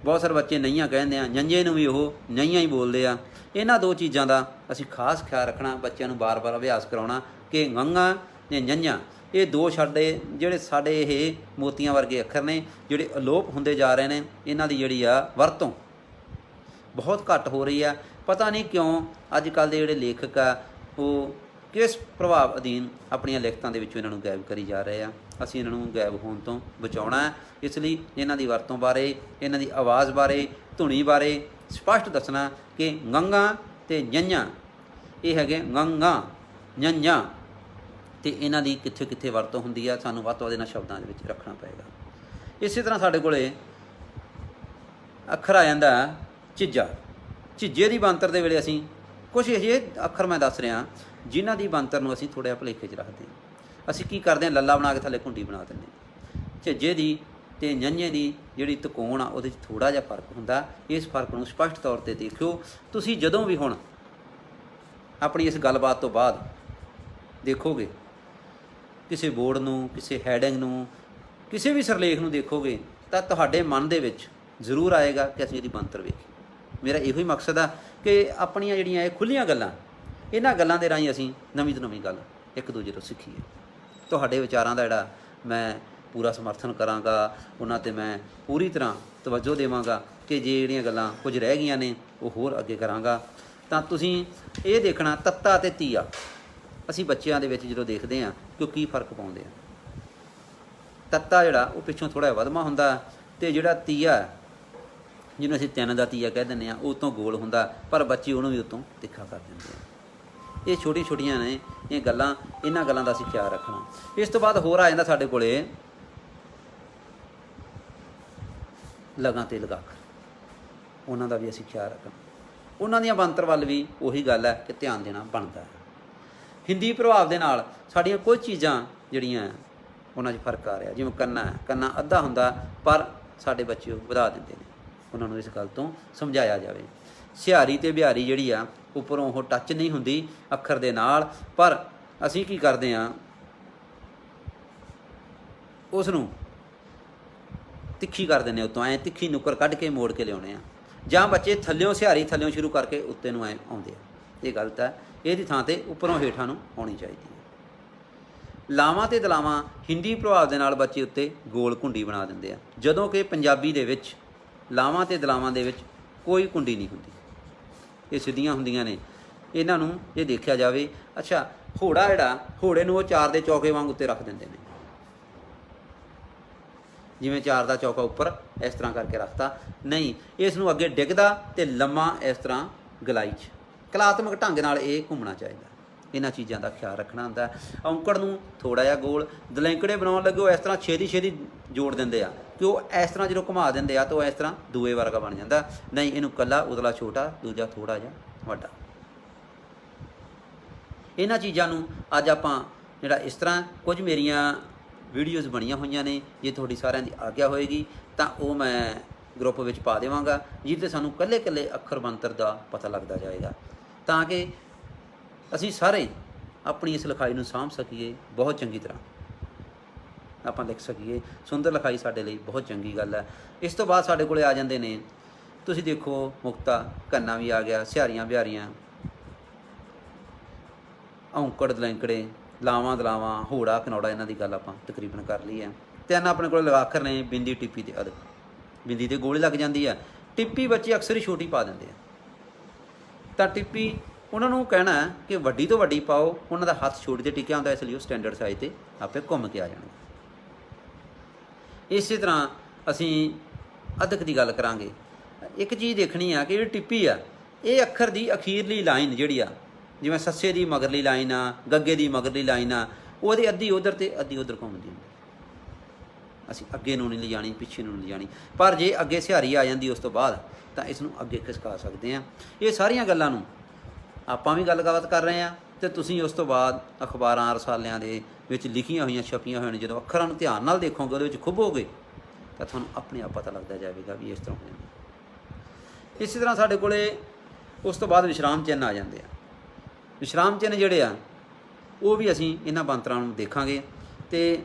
[SPEAKER 1] ਬਹੁਤ ਸਾਰੇ ਬੱਚੇ ਨਈਆਂ ਕਹਿੰਦੇ ਆ, ਜੰਝੇ ਨੂੰ ਵੀ ਉਹ ਨਈਆਂ ਹੀ ਬੋਲਦੇ ਆ। ਇਹਨਾਂ ਦੋ ਚੀਜ਼ਾਂ ਦਾ ਅਸੀਂ ਖਾਸ ਖਿਆਲ ਰੱਖਣਾ, ਬੱਚਿਆਂ ਨੂੰ ਬਾਰ-ਬਾਰ ਅਭਿਆਸ ਕਰਾਉਣਾ ਕਿ ngੰਗਾ ਜਾਂ ਜੰਝਾਂ ਇਹ ਦੋ ਜਿਹੜੇ ਸਾਡੇ ਇਹ ਮੋਤੀਆਂ ਵਰਗੇ ਅੱਖਰ ਨੇ, ਜਿਹੜੇ ਅਲੋਪ ਹੁੰਦੇ ਜਾ ਰਹੇ ਨੇ। ਇਹਨਾਂ ਦੀ ਜਿਹੜੀ ਆ ਵਰਤੋਂ ਬਹੁਤ ਘੱਟ ਹੋ ਰਹੀ ਆ। ਪਤਾ ਨਹੀਂ ਕਿਉਂ ਅੱਜ ਕੱਲ੍ਹ ਦੇ ਜਿਹੜੇ ਲੇਖਕ ਆ ਉਹ ਕਿਸ ਪ੍ਰਭਾਵ ਅਧੀਨ ਆਪਣੀਆਂ ਲਿਖਤਾਂ ਦੇ ਵਿੱਚੋਂ ਇਹਨਾਂ ਨੂੰ ਗਾਇਬ ਕਰੀ ਜਾ ਰਹੇ ਆ। ਅਸੀਂ ਇਹਨਾਂ ਨੂੰ ਗਾਇਬ ਹੋਣ ਤੋਂ ਬਚਾਉਣਾ ਹੈ। ਇਸ ਲਈ ਇਹਨਾਂ ਦੀ ਵਰਤੋਂ ਬਾਰੇ, ਇਹਨਾਂ ਦੀ ਆਵਾਜ਼ ਬਾਰੇ, ਧੁਨੀ ਬਾਰੇ ਸਪਸ਼ਟ ਦੱਸਣਾ ਕਿ ngੰਗਾ ਅਤੇ ਜੰਝਾਂ ਇਹ ਹੈਗੇ ngੰਗਾ ਜੰਝਾਂ, ਅਤੇ ਇਹਨਾਂ ਦੀ ਕਿੱਥੇ ਕਿੱਥੇ ਵਰਤੋਂ ਹੁੰਦੀ ਆ, ਸਾਨੂੰ ਵੱਧ ਤੋਂ ਵੱਧ ਇਹਨਾਂ ਸ਼ਬਦਾਂ ਦੇ ਵਿੱਚ ਰੱਖਣਾ ਪਏਗਾ। ਇਸੇ ਤਰ੍ਹਾਂ ਸਾਡੇ ਕੋਲ ਅੱਖਰ ਆ ਜਾਂਦਾ ਝਿੱਜਾ। ਝਿੱਜੇ ਦੀ ਬਣਤਰ ਦੇ ਵੇਲੇ ਅਸੀਂ ਕੁਛ ਅਜਿਹੇ ਅੱਖਰ ਮੈਂ ਦੱਸ ਰਿਹਾ ਜਿਨ੍ਹਾਂ ਦੀ ਬਣਤਰ ਨੂੰ ਅਸੀਂ ਥੋੜ੍ਹਾ ਭੁਲੇਖੇ 'ਚ ਰੱਖਦੇ ਹਾਂ। ਅਸੀਂ ਕੀ ਕਰਦੇ ਹਾਂ, ਲੱਲਾ ਬਣਾ ਕੇ ਥੱਲੇ ਘੁੰਡੀ ਬਣਾ ਦਿੰਦੇ ਹਾਂ। ਝਿੱਜੇ ਦੀ ਅਤੇ ਜੰਝੇ ਦੀ ਜਿਹੜੀ ਤਕੋਣ ਆ ਉਹਦੇ 'ਚ ਥੋੜ੍ਹਾ ਜਿਹਾ ਫਰਕ ਹੁੰਦਾ। ਇਸ ਫਰਕ ਨੂੰ ਸਪਸ਼ਟ ਤੌਰ 'ਤੇ ਦੇਖਿਓ। ਤੁਸੀਂ ਜਦੋਂ ਵੀ ਹੁਣ ਆਪਣੀ ਇਸ ਗੱਲਬਾਤ ਤੋਂ ਬਾਅਦ ਦੇਖੋਗੇ ਕਿਸੇ ਬੋਰਡ ਨੂੰ, ਕਿਸੇ ਹੈਡਿੰਗ ਨੂੰ, ਕਿਸੇ ਵੀ ਸਿਰਲੇਖ ਨੂੰ ਦੇਖੋਗੇ ਤਾਂ ਤੁਹਾਡੇ ਮਨ ਦੇ ਵਿੱਚ ਜ਼ਰੂਰ ਆਏਗਾ ਕਿ ਅਸੀਂ ਇਹਦੀ ਬਣਤਰ ਵੇਖੀਏ। ਮੇਰਾ ਇਹੋ ਹੀ ਮਕਸਦ ਆ ਕਿ ਆਪਣੀਆਂ ਜਿਹੜੀਆਂ ਇਹ ਖੁੱਲ੍ਹੀਆਂ ਗੱਲਾਂ, ਇਹਨਾਂ ਗੱਲਾਂ ਦੇ ਰਾਹੀਂ ਅਸੀਂ ਨਵੀਂ ਤੋਂ ਨਵੀਂ ਗੱਲ ਇੱਕ ਦੂਜੇ ਤੋਂ ਸਿੱਖੀਏ। ਤੁਹਾਡੇ ਵਿਚਾਰਾਂ ਦਾ ਜਿਹੜਾ ਮੈਂ ਪੂਰਾ ਸਮਰਥਨ ਕਰਾਂਗਾ, ਉਹਨਾਂ 'ਤੇ ਮੈਂ ਪੂਰੀ ਤਰ੍ਹਾਂ ਤਵੱਜੋ ਦੇਵਾਂਗਾ ਕਿ ਜੇ ਜਿਹੜੀਆਂ ਗੱਲਾਂ ਕੁਝ ਰਹਿ ਗਈਆਂ ਨੇ ਉਹ ਹੋਰ ਅੱਗੇ ਕਰਾਂਗਾ। ਤਾਂ ਤੁਸੀਂ ਇਹ ਦੇਖਣਾ ਤੱਤਾ ਅਤੇ ਤੀਆ ਅਸੀਂ ਬੱਚਿਆਂ ਦੇ ਵਿੱਚ ਜਦੋਂ ਦੇਖਦੇ ਹਾਂ ਕਿ ਉਹ ਕੀ ਫਰਕ ਪਾਉਂਦੇ ਆ। ਤੱਤਾ ਜਿਹੜਾ ਉਹ ਪਿੱਛੋਂ ਥੋੜ੍ਹਾ ਜਿਹਾ ਵਧਮਾ ਹੁੰਦਾ, ਅਤੇ ਜਿਹੜਾ ਤੀਆ ਜਿਹਨੂੰ ਅਸੀਂ ਤਿੰਨ ਦਾ ਤੀਆ ਕਹਿ ਦਿੰਦੇ ਹਾਂ ਉਹ ਤੋਂ ਗੋਲ ਹੁੰਦਾ, ਪਰ ਬੱਚੇ ਉਹਨੂੰ ਵੀ ਉਤੋਂ ਤਿੱਖਾ ਕਰ ਦਿੰਦੇ ਆ। ਇਹ ਛੋਟੀਆਂ ਛੋਟੀਆਂ ਨੇ ਇਹ ਗੱਲਾਂ, ਇਹਨਾਂ ਗੱਲਾਂ ਦਾ ਅਸੀਂ ਖਿਆਲ ਰੱਖਣਾ। ਇਸ ਤੋਂ ਬਾਅਦ ਹੋਰ ਆ ਜਾਂਦਾ ਸਾਡੇ ਕੋਲ ਲਗਾਂ ਅਤੇ ਲਗਾਖਰ, ਉਹਨਾਂ ਦਾ ਵੀ ਅਸੀਂ ਖਿਆਲ ਰੱਖਣਾ। ਉਹਨਾਂ ਦੀਆਂ ਬਣਤਰ ਵੱਲ ਵੀ ਉਹੀ ਗੱਲ ਹੈ ਕਿ ਧਿਆਨ ਦੇਣਾ ਬਣਦਾ ਹੈ। ਹਿੰਦੀ ਪ੍ਰਭਾਵ ਦੇ ਨਾਲ ਸਾਡੀਆਂ ਕੁਝ ਚੀਜ਼ਾਂ ਜਿਹੜੀਆਂ ਉਹਨਾਂ 'ਚ ਫਰਕ ਆ ਰਿਹਾ, ਜਿਵੇਂ ਕੰਨਾ ਅੱਧਾ ਹੁੰਦਾ ਪਰ ਸਾਡੇ ਬੱਚੇ ਉਹ ਵਧਾ ਦਿੰਦੇ ਨੇ। ਉਹਨਾਂ ਨੂੰ ਇਸ ਗੱਲ ਤੋਂ ਸਮਝਾਇਆ ਜਾਵੇ। ਸਿਹਾਰੀ ਅਤੇ ਬਿਹਾਰੀ ਜਿਹੜੀ ਆ ਉੱਪਰੋਂ ਉਹ ਟੱਚ ਨਹੀਂ ਹੁੰਦੀ ਅੱਖਰ ਦੇ ਨਾਲ, ਪਰ ਅਸੀਂ ਕੀ ਕਰਦੇ ਹਾਂ, ਉਸ ਨੂੰ ਤਿੱਖੀ ਕਰ ਦਿੰਦੇ, ਉੱਤੋਂ ਐਂ ਤਿੱਖੀ ਨੁੱਕਰ ਕੱਢ ਕੇ ਮੋੜ ਕੇ ਲਿਆਉਣੇ ਆ। ਜਾਂ ਬੱਚੇ ਥੱਲਿਓਂ ਸਿਹਾਰੀ ਥੱਲਿਓਂ ਸ਼ੁਰੂ ਕਰਕੇ ਉੱਤੇ ਨੂੰ ਐਂ ਆਉਂਦੇ ਆ, ਇਹ ਗਲਤ ਹੈ। ਇਹਦੀ ਥਾਂ 'ਤੇ ਉੱਪਰੋਂ ਹੇਠਾਂ ਨੂੰ ਆਉਣੀ ਚਾਹੀਦੀ ਹੈ। ਲਾਵਾਂ ਅਤੇ ਦਲਾਵਾਂ ਹਿੰਦੀ ਪ੍ਰਭਾਵ ਦੇ ਨਾਲ ਬੱਚੇ ਉੱਤੇ ਗੋਲ ਘੁੰਡੀ ਬਣਾ ਦਿੰਦੇ ਆ, ਜਦੋਂ ਕਿ ਪੰਜਾਬੀ ਦੇ ਵਿੱਚ ਲਾਵਾਂ ਅਤੇ ਦਲਾਵਾਂ ਦੇ ਵਿੱਚ ਕੋਈ ਘੁੰਡੀ ਨਹੀਂ ਹੁੰਦੀ, ਇਹ ਸਿੱਧੀਆਂ ਹੁੰਦੀਆਂ ਨੇ। ਇਹਨਾਂ ਨੂੰ ਜੇ ਦੇਖਿਆ ਜਾਵੇ, ਅੱਛਾ ਘੋੜਾ ਜਿਹੜਾ, ਘੋੜੇ ਨੂੰ ਉਹ ਚਾਰ ਦੇ ਚੌਕੇ ਵਾਂਗ ਉੱਤੇ ਰੱਖ ਦਿੰਦੇ ਨੇ, ਜਿਵੇਂ ਚਾਰ ਦਾ ਚੌਕਾ ਉੱਪਰ ਇਸ ਤਰ੍ਹਾਂ ਕਰਕੇ ਰੱਖਤਾ, ਨਹੀਂ, ਇਸ ਨੂੰ ਅੱਗੇ ਡਿੱਗਦਾ ਅਤੇ ਲੰਮਾ ਇਸ ਤਰ੍ਹਾਂ ਗਲਾਈ 'ਚ ਕਲਾਤਮਕ ਢੰਗ ਨਾਲ ਇਹ ਘੁੰਮਣਾ ਚਾਹੀਦਾ। ਇਹਨਾਂ ਚੀਜ਼ਾਂ ਦਾ ਖਿਆਲ ਰੱਖਣਾ ਹੁੰਦਾ। ਔਂਕੜ ਨੂੰ ਥੋੜ੍ਹਾ ਜਿਹਾ ਗੋਲ, ਦਲੈਂਕੜੇ ਬਣਾਉਣ ਲੱਗੇ ਉਹ ਇਸ ਤਰ੍ਹਾਂ ਛੇਤੀ ਜੋੜ ਦਿੰਦੇ ਆ ਕਿ ਉਹ ਇਸ ਤਰ੍ਹਾਂ ਜਦੋਂ ਘੁਮਾ ਦਿੰਦੇ ਆ ਤਾਂ ਉਹ ਇਸ ਤਰ੍ਹਾਂ ਦੂਏ ਵਰਗਾ ਬਣ ਜਾਂਦਾ। ਨਹੀਂ, ਇਹਨੂੰ ਇਕੱਲਾ ਉਤਲਾ ਛੋਟਾ, ਦੂਜਾ ਥੋੜ੍ਹਾ ਜਿਹਾ ਵੱਡਾ। ਇਹਨਾਂ ਚੀਜ਼ਾਂ ਨੂੰ ਅੱਜ ਆਪਾਂ ਜਿਹੜਾ ਇਸ ਤਰ੍ਹਾਂ ਕੁਝ ਮੇਰੀਆਂ ਵੀਡੀਓਜ਼ ਬਣੀਆਂ ਹੋਈਆਂ ਨੇ, ਜੇ ਤੁਹਾਡੀ ਸਾਰਿਆਂ ਦੀ ਆਗਿਆ ਹੋਏਗੀ ਤਾਂ ਉਹ ਮੈਂ ਗਰੁੱਪ ਵਿੱਚ ਪਾ ਦੇਵਾਂਗਾ, ਜਿਹਦੇ ਸਾਨੂੰ ਇਕੱਲੇ ਅੱਖਰ ਬਣਤਰ ਦਾ ਪਤਾ ਲੱਗਦਾ ਜਾਏਗਾ, ਤਾਂ ਕਿ ਅਸੀਂ ਸਾਰੇ ਆਪਣੀ ਇਸ ਲਿਖਾਈ ਨੂੰ ਸਾਂਭ ਸਕੀਏ, ਬਹੁਤ ਚੰਗੀ ਤਰ੍ਹਾਂ ਆਪਾਂ ਲਿਖ ਸਕੀਏ। ਸੁੰਦਰ ਲਿਖਾਈ ਸਾਡੇ ਲਈ ਬਹੁਤ ਚੰਗੀ ਗੱਲ ਹੈ। ਇਸ ਤੋਂ ਬਾਅਦ ਸਾਡੇ ਕੋਲ ਆ ਜਾਂਦੇ ਨੇ, ਤੁਸੀਂ ਦੇਖੋ ਮੁਕਤਾ, ਕੰਨਾ ਵੀ ਆ ਗਿਆ, ਸਿਹਾਰੀਆਂ ਬਿਹਾਰੀਆਂ, ਔਂਕੜ ਦਲੈਂਕੜੇ, ਲਾਵਾਂ ਦਲਾਵਾਂ, ਹੋੜਾ ਕਨੌੜਾ, ਇਹਨਾਂ ਦੀ ਗੱਲ ਆਪਾਂ ਤਕਰੀਬਨ ਕਰ ਲਈ ਹੈ। ਤਿੰਨ ਆਪਣੇ ਕੋਲ ਲਗਾਖਰ ਨੇ, ਬਿੰਦੀ, ਟਿੱਪੀ ਅਤੇ ਅਦਕ। ਬਿੰਦੀ 'ਤੇ ਗੋਲੀ ਲੱਗ ਜਾਂਦੀ ਹੈ, ਟਿੱਪੀ ਬੱਚੇ ਅਕਸਰ ਹੀ ਛੋਟੀ ਪਾ ਦਿੰਦੇ ਆ, ਤਾਂ ਟਿੱਪੀ ਉਹਨਾਂ ਨੂੰ ਕਹਿਣਾ ਕਿ ਵੱਡੀ ਤੋਂ ਵੱਡੀ ਪਾਓ। ਉਹਨਾਂ ਦਾ ਹੱਥ ਛੋਟੀ 'ਤੇ ਟਿਕਿਆ ਹੁੰਦਾ, ਇਸ ਲਈ ਉਹ ਸਟੈਂਡਰਡ ਸਾਈਜ਼ 'ਤੇ ਆਪੇ ਘੁੰਮ ਕੇ ਆ ਜਾਣਗੇ। ਇਸੇ ਤਰ੍ਹਾਂ ਅਸੀਂ ਅੱਧਕ ਦੀ ਗੱਲ ਕਰਾਂਗੇ। ਇੱਕ ਚੀਜ਼ ਦੇਖਣੀ ਆ ਕਿ ਜਿਹੜੀ ਟਿੱਪੀ ਆ, ਇਹ ਅੱਖਰ ਦੀ ਅਖੀਰਲੀ ਲਾਈਨ ਜਿਹੜੀ ਆ, ਜਿਵੇਂ ਸੱਸੇ ਦੀ ਮਗਰਲੀ ਲਾਈਨ ਆ, ਗੱਗੇ ਦੀ ਮਗਰਲੀ ਲਾਈਨ ਆ, ਉਹਦੀ ਅੱਧੀ ਉੱਧਰ ਤੇ ਅੱਧੀ ਉੱਧਰ ਘੁੰਮਦੀ ਹੁੰਦੀ। ਅਸੀਂ ਅੱਗੇ ਨੂੰ ਨਹੀਂ ਲਿਜਾਣੀ, ਪਿੱਛੇ ਨੂੰ ਨਹੀਂ ਲਿਜਾਣੀ। ਪਰ ਜੇ ਅੱਗੇ ਸਿਹਾਰੀ ਆ ਜਾਂਦੀ ਉਸ ਤੋਂ ਬਾਅਦ ਤਾਂ ਇਸ ਨੂੰ ਅੱਗੇ ਖਿਸਕਾ ਸਕਦੇ ਹਾਂ। ਇਹ ਸਾਰੀਆਂ ਗੱਲਾਂ ਨੂੰ ਆਪਾਂ ਵੀ ਗੱਲਬਾਤ ਕਰ ਰਹੇ ਹਾਂ, ਅਤੇ ਤੁਸੀਂ ਉਸ ਤੋਂ ਬਾਅਦ ਅਖਬਾਰਾਂ ਰਸਾਲਿਆਂ ਦੇ ਵਿੱਚ ਲਿਖੀਆਂ ਹੋਈਆਂ ਛਪੀਆਂ ਹੋਈਆਂ ਜਦੋਂ ਅੱਖਰਾਂ ਨੂੰ ਧਿਆਨ ਨਾਲ ਦੇਖੋਗੇ, ਉਹਦੇ ਵਿੱਚ ਖੁੱਭੋਗੇ, ਤਾਂ ਤੁਹਾਨੂੰ ਆਪਣੇ ਆਪ ਪਤਾ ਲੱਗਦਾ ਜਾਵੇਗਾ ਵੀ ਇਸ ਤਰ੍ਹਾਂ ਹੋ ਜਾਂਦਾ। ਇਸੇ ਤਰ੍ਹਾਂ ਸਾਡੇ ਕੋਲ ਉਸ ਤੋਂ ਬਾਅਦ ਵਿਸ਼ਰਾਮ ਚਿੰਨ੍ਹ ਆ ਜਾਂਦੇ ਆ। ਵਿਸ਼ਰਾਮ ਚਿੰਨ੍ਹ ਜਿਹੜੇ ਆ ਉਹ ਵੀ ਅਸੀਂ ਇਹਨਾਂ ਬੰਤਰਾਂ ਨੂੰ ਦੇਖਾਂਗੇ ਅਤੇ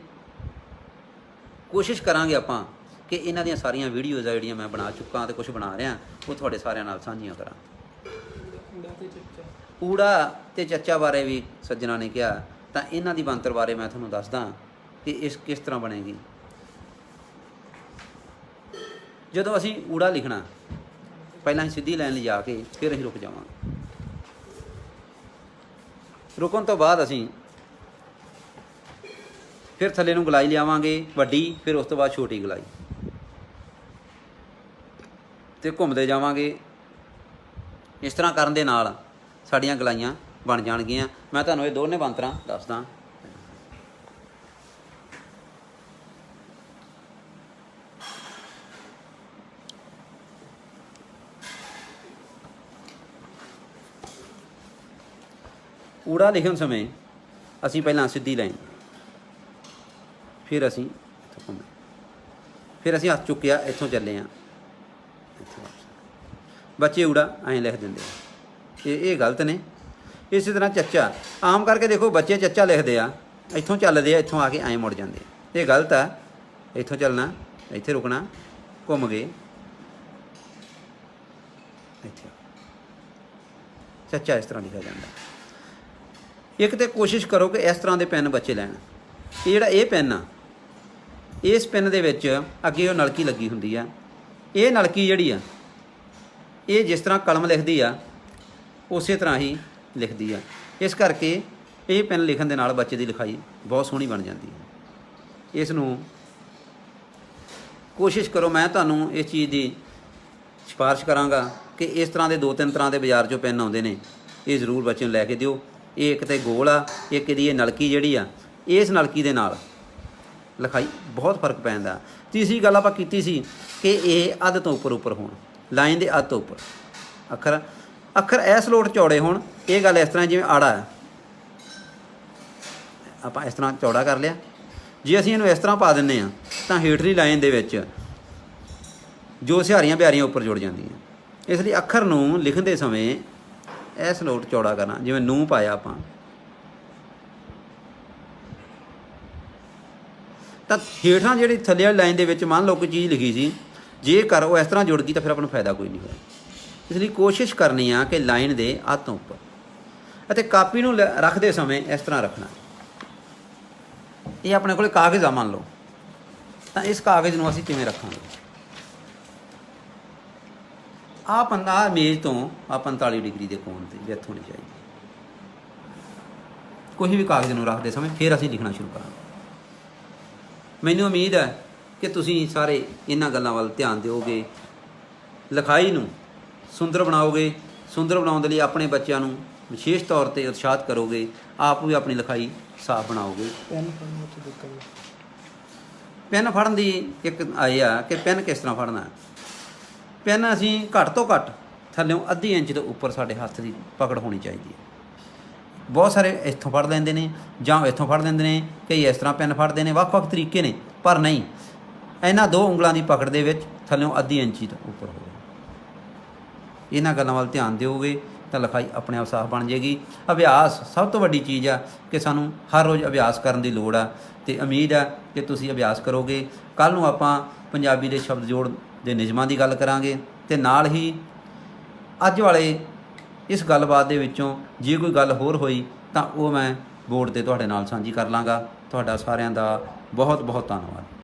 [SPEAKER 1] ਕੋਸ਼ਿਸ਼ ਕਰਾਂਗੇ ਆਪਾਂ ਕਿ ਇਹਨਾਂ ਦੀਆਂ ਸਾਰੀਆਂ ਵੀਡੀਓਜ਼ ਆ ਜਿਹੜੀਆਂ ਮੈਂ ਬਣਾ ਚੁੱਕਾ ਅਤੇ ਕੁਛ ਬਣਾ ਰਿਹਾ, ਉਹ ਤੁਹਾਡੇ ਸਾਰਿਆਂ ਨਾਲ ਸਾਂਝੀਆਂ ਕਰਾਂ। ਊੜਾ ਅਤੇ ਚੱਚਾ ਬਾਰੇ ਵੀ ਸੱਜਣਾ ਨੇ ਕਿਹਾ, ਤਾਂ ਇਹਨਾਂ ਦੀ ਬੰਤਰ ਬਾਰੇ ਮੈਂ ਤੁਹਾਨੂੰ ਦੱਸਦਾ ਕਿ ਇਸ ਕਿਸ ਤਰ੍ਹਾਂ ਬਣੇਗੀ। ਜਦੋਂ ਅਸੀਂ ਊੜਾ ਲਿਖਣਾ, ਪਹਿਲਾਂ ਅਸੀਂ ਸਿੱਧੀ ਲਾਈਨ ਲਿਜਾ ਕੇ ਫਿਰ ਅਸੀਂ ਰੁਕ ਜਾਵਾਂਗੇ। ਰੁਕਣ ਤੋਂ ਬਾਅਦ ਅਸੀਂ ਫਿਰ ਥੱਲੇ ਨੂੰ ਗਲਾਈ ਲਿਆਵਾਂਗੇ ਵੱਡੀ, ਫਿਰ ਉਸ ਤੋਂ ਬਾਅਦ ਛੋਟੀ ਗਲਾਈ, ਅਤੇ ਘੁੰਮਦੇ ਜਾਵਾਂਗੇ। ਇਸ ਤਰ੍ਹਾਂ ਕਰਨ ਦੇ ਨਾਲ ਸਾਡੀਆਂ ਗਲਾਈਆਂ ਬਣ ਜਾਣਗੀਆਂ। ਮੈਂ ਤੁਹਾਨੂੰ ਇਹ ਦੋਨੇ ਬੰਤਰਾਂ ਦੱਸਦਾ। ਊੜਾ ਲਿਖਣ ਸਮੇਂ ਅਸੀਂ ਪਹਿਲਾਂ ਸਿੱਧੀ ਲਾਈਨ, ਫਿਰ ਅਸੀਂ ਇੱਥੋਂ ਘੁੰਮੇ, ਫਿਰ ਅਸੀਂ ਹੱਥ ਚੁੱਕਿਆ, ਇੱਥੋਂ ਚੱਲੇ ਹਾਂ ਇੱਥੇ। ਬੱਚੇ ਊੜਾ ਐਂ ਲਿਖ ਦਿੰਦੇ ਆ, ਇਹ ਗਲਤ ਨੇ। ਇਸੇ ਤਰ੍ਹਾਂ ਚੱਚਾ, ਆਮ ਕਰਕੇ ਦੇਖੋ ਬੱਚੇ ਚੱਚਾ ਲਿਖਦੇ ਆ, ਇੱਥੋਂ ਚੱਲਦੇ ਆ, ਇੱਥੋਂ ਆ ਕੇ ਐਂ ਮੁੜ ਜਾਂਦੇ ਆ। ਇਹ ਗਲਤ ਆ। ਇੱਥੋਂ ਚੱਲਣਾ, ਇੱਥੇ ਰੁਕਣਾ, ਘੁੰਮ ਗਏ, ਇੱਥੇ ਚੱਚਾ ਇਸ ਤਰ੍ਹਾਂ ਲਿਖਿਆ ਜਾਂਦਾ। ਇੱਕ ਤਾਂ ਕੋਸ਼ਿਸ਼ ਕਰੋ ਕਿ ਇਸ ਤਰ੍ਹਾਂ ਦੇ ਪੈਨ ਬੱਚੇ ਲੈਣ। ਇਹ ਜਿਹੜਾ ਇਹ ਪੈਨ ਆ, ਇਸ ਪੈਨ ਦੇ ਵਿੱਚ ਅੱਗੇ ਉਹ ਨਲਕੀ ਲੱਗੀ ਹੁੰਦੀ ਆ। ਇਹ ਨਲਕੀ ਜਿਹੜੀ ਆ, ਇਹ ਜਿਸ ਤਰ੍ਹਾਂ ਕਲਮ ਲਿਖਦੀ ਆ ਉਸੇ ਤਰ੍ਹਾਂ ਹੀ ਲਿਖਦੀ ਆ। ਇਸ ਕਰਕੇ ਇਹ ਪੈਨ ਲਿਖਣ ਦੇ ਨਾਲ ਬੱਚੇ ਦੀ ਲਿਖਾਈ ਬਹੁਤ ਸੋਹਣੀ ਬਣ ਜਾਂਦੀ ਹੈ। ਇਸ ਨੂੰ ਕੋਸ਼ਿਸ਼ ਕਰੋ। ਮੈਂ ਤੁਹਾਨੂੰ ਇਸ ਚੀਜ਼ ਦੀ ਸਿਫਾਰਿਸ਼ ਕਰਾਂਗਾ ਕਿ ਇਸ ਤਰ੍ਹਾਂ ਦੇ 2-3 ਤਰ੍ਹਾਂ ਦੇ ਬਾਜ਼ਾਰ 'ਚੋਂ ਪੈਨ ਆਉਂਦੇ ਨੇ, ਇਹ ਜ਼ਰੂਰ ਬੱਚੇ ਨੂੰ ਲੈ ਕੇ ਦਿਓ। ਇਹ ਇੱਕ ਤਾਂ ਗੋਲ ਆ, ਇੱਕ ਇਹਦੀ ਇਹ ਨਲਕੀ ਜਿਹੜੀ ਆ, ਇਸ ਨਲਕੀ ਦੇ ਨਾਲ ਲਿਖਾਈ ਬਹੁਤ ਫਰਕ ਪੈਂਦਾ। ਤੀਸਰੀ ਗੱਲ ਆਪਾਂ ਕੀਤੀ ਸੀ ਕਿ ਇਹ ਅੱਧ ਤੋਂ ਉੱਪਰ ਹੋਣ, ਲਾਈਨ ਦੇ ਅੱਧ ਤੋਂ ਉੱਪਰ ਅੱਖਰ ਇਸ ਲੋਟ ਚੌੜੇ ਹੋਣ। ਇਹ ਗੱਲ ਇਸ ਤਰ੍ਹਾਂ ਜਿਵੇਂ ਆੜਾ ਹੈ, ਆਪਾਂ ਇਸ ਤਰ੍ਹਾਂ ਚੌੜਾ ਕਰ ਲਿਆ। ਜੇ ਅਸੀਂ ਇਹਨੂੰ ਇਸ ਤਰ੍ਹਾਂ ਪਾ ਦਿੰਦੇ ਹਾਂ ਤਾਂ ਹੇਠਲੀ ਲਾਈਨ ਦੇ ਵਿੱਚ ਜੋ ਸਿਹਾਰੀਆਂ ਬਿਹਾਰੀਆਂ ਉੱਪਰ ਜੁੜ ਜਾਂਦੀਆਂ। ਇਸ ਲਈ ਅੱਖਰ ਨੂੰ ਲਿਖਣ ਦੇ ਸਮੇਂ ਇਸ ਲੋਟ ਚੌੜਾ ਕਰਨਾ। ਜਿਵੇਂ ਨੂੰ ਪਾਇਆ ਆਪਾਂ, ਤਾਂ ਹੇਠਾਂ ਜਿਹੜੀ ਥੱਲੇ ਵਾਲੀ ਲਾਈਨ ਦੇ ਵਿੱਚ ਮੰਨ ਲਓ ਕੋਈ ਚੀਜ਼ ਲਿਖੀ ਸੀ, ਜੇਕਰ ਉਹ ਇਸ ਤਰ੍ਹਾਂ ਜੁੜ ਗਈ ਤਾਂ ਫਿਰ ਆਪਾਂ ਨੂੰ ਫਾਇਦਾ ਕੋਈ ਨਹੀਂ ਹੋਇਆ। ਇਸ ਲਈ ਕੋਸ਼ਿਸ਼ ਕਰਨੀ ਆ ਕਿ ਲਾਈਨ ਦੇ ਅੱਧ ਤੋਂ ਉੱਪਰ। ਅਤੇ ਕਾਪੀ ਨੂੰ ਰੱਖਦੇ ਸਮੇਂ ਇਸ ਤਰ੍ਹਾਂ ਰੱਖਣਾ। ਇਹ ਆਪਣੇ ਕੋਲ ਕਾਗਜ਼ ਆ ਮੰਨ ਲਓ, ਤਾਂ ਇਸ ਕਾਗਜ਼ ਨੂੰ ਅਸੀਂ ਕਿਵੇਂ ਰੱਖਾਂਗੇ? ਆਹ ਮੇਜ਼ ਤੋਂ 45 ਡਿਗਰੀ ਦੇ ਕੋਣ 'ਤੇ ਵਿੱਥ ਹੋਣੀ ਚਾਹੀਦੀ। ਕੋਈ ਵੀ ਕਾਗਜ਼ ਨੂੰ ਰੱਖਦੇ ਸਮੇਂ ਫਿਰ ਅਸੀਂ ਲਿਖਣਾ ਸ਼ੁਰੂ ਕਰਾਂਗੇ। ਮੈਨੂੰ ਉਮੀਦ ਹੈ ਕਿ ਤੁਸੀਂ ਸਾਰੇ ਇਹਨਾਂ ਗੱਲਾਂ ਵੱਲ ਧਿਆਨ ਦਿਓਗੇ, ਲਿਖਾਈ ਨੂੰ ਸੁੰਦਰ ਬਣਾਓਗੇ। ਸੁੰਦਰ ਬਣਾਉਣ ਦੇ ਲਈ ਆਪਣੇ ਬੱਚਿਆਂ ਨੂੰ ਵਿਸ਼ੇਸ਼ ਤੌਰ 'ਤੇ ਉਤਸ਼ਾਹਿਤ ਕਰੋਗੇ। ਆਪ ਵੀ ਆਪਣੀ ਲਿਖਾਈ ਸਾਫ਼ ਬਣਾਓਗੇ। ਪੈਨ ਫੜਨ ਦੀ ਇੱਕ ਆਏ ਆ ਕਿ ਪੈਨ ਕਿਸ ਤਰ੍ਹਾਂ ਫੜਨਾ। ਪੈਨ ਅਸੀਂ ਘੱਟ ਤੋਂ ਘੱਟ ਥੱਲਿਓਂ ਅੱਧੀ ਇੰਚ ਤੋਂ ਉੱਪਰ ਸਾਡੇ ਹੱਥ ਦੀ ਪਕੜ ਹੋਣੀ ਚਾਹੀਦੀ ਹੈ। ਬਹੁਤ ਸਾਰੇ ਇੱਥੋਂ ਫੜ ਲੈਂਦੇ ਨੇ ਜਾਂ ਇੱਥੋਂ ਫੜ ਲੈਂਦੇ ਨੇ, ਕਈ ਇਸ ਤਰ੍ਹਾਂ ਪੈਨ ਫੜਦੇ ਨੇ। ਵੱਖ-ਵੱਖ ਤਰੀਕੇ ਨੇ, ਪਰ ਨਹੀਂ, ਇਹਨਾਂ 2 ਉਂਗਲਾਂ ਦੀ ਪਕੜ ਦੇ ਵਿੱਚ ਥੱਲਿਓਂ ਅੱਧੀ ਇੰਚੀ ਤੋਂ ਉੱਪਰ ਹੋਵੇ। ਇਹਨਾਂ ਗੱਲਾਂ ਵੱਲ ਧਿਆਨ ਦਿਓਗੇ ਤਾਂ ਲਿਖਾਈ ਆਪਣੇ ਆਪ ਸਾਫ਼ ਬਣ ਜਾਏਗੀ। ਅਭਿਆਸ ਸਭ ਤੋਂ ਵੱਡੀ ਚੀਜ਼ ਆ ਕਿ ਸਾਨੂੰ ਹਰ ਰੋਜ਼ ਅਭਿਆਸ ਕਰਨ ਦੀ ਲੋੜ ਆ, ਅਤੇ ਉਮੀਦ ਆ ਕਿ ਤੁਸੀਂ ਅਭਿਆਸ ਕਰੋਗੇ। ਕੱਲ੍ਹ ਨੂੰ ਆਪਾਂ ਪੰਜਾਬੀ ਦੇ ਸ਼ਬਦ ਜੋੜ ਦੇ ਨਿਯਮਾਂ ਦੀ ਗੱਲ ਕਰਾਂਗੇ, ਅਤੇ ਨਾਲ ਹੀ ਅੱਜ ਵਾਲੇ ਇਸ ਗੱਲਬਾਤ ਦੇ ਵਿੱਚੋਂ ਜੇ ਕੋਈ ਗੱਲ ਹੋਰ ਹੋਈ ਤਾਂ ਉਹ ਮੈਂ ਬੋਰਡ 'ਤੇ ਤੁਹਾਡੇ ਨਾਲ ਸਾਂਝੀ ਕਰ ਲਾਂਗਾ। ਤੁਹਾਡਾ ਸਾਰਿਆਂ ਦਾ ਬਹੁਤ ਬਹੁਤ ਧੰਨਵਾਦ।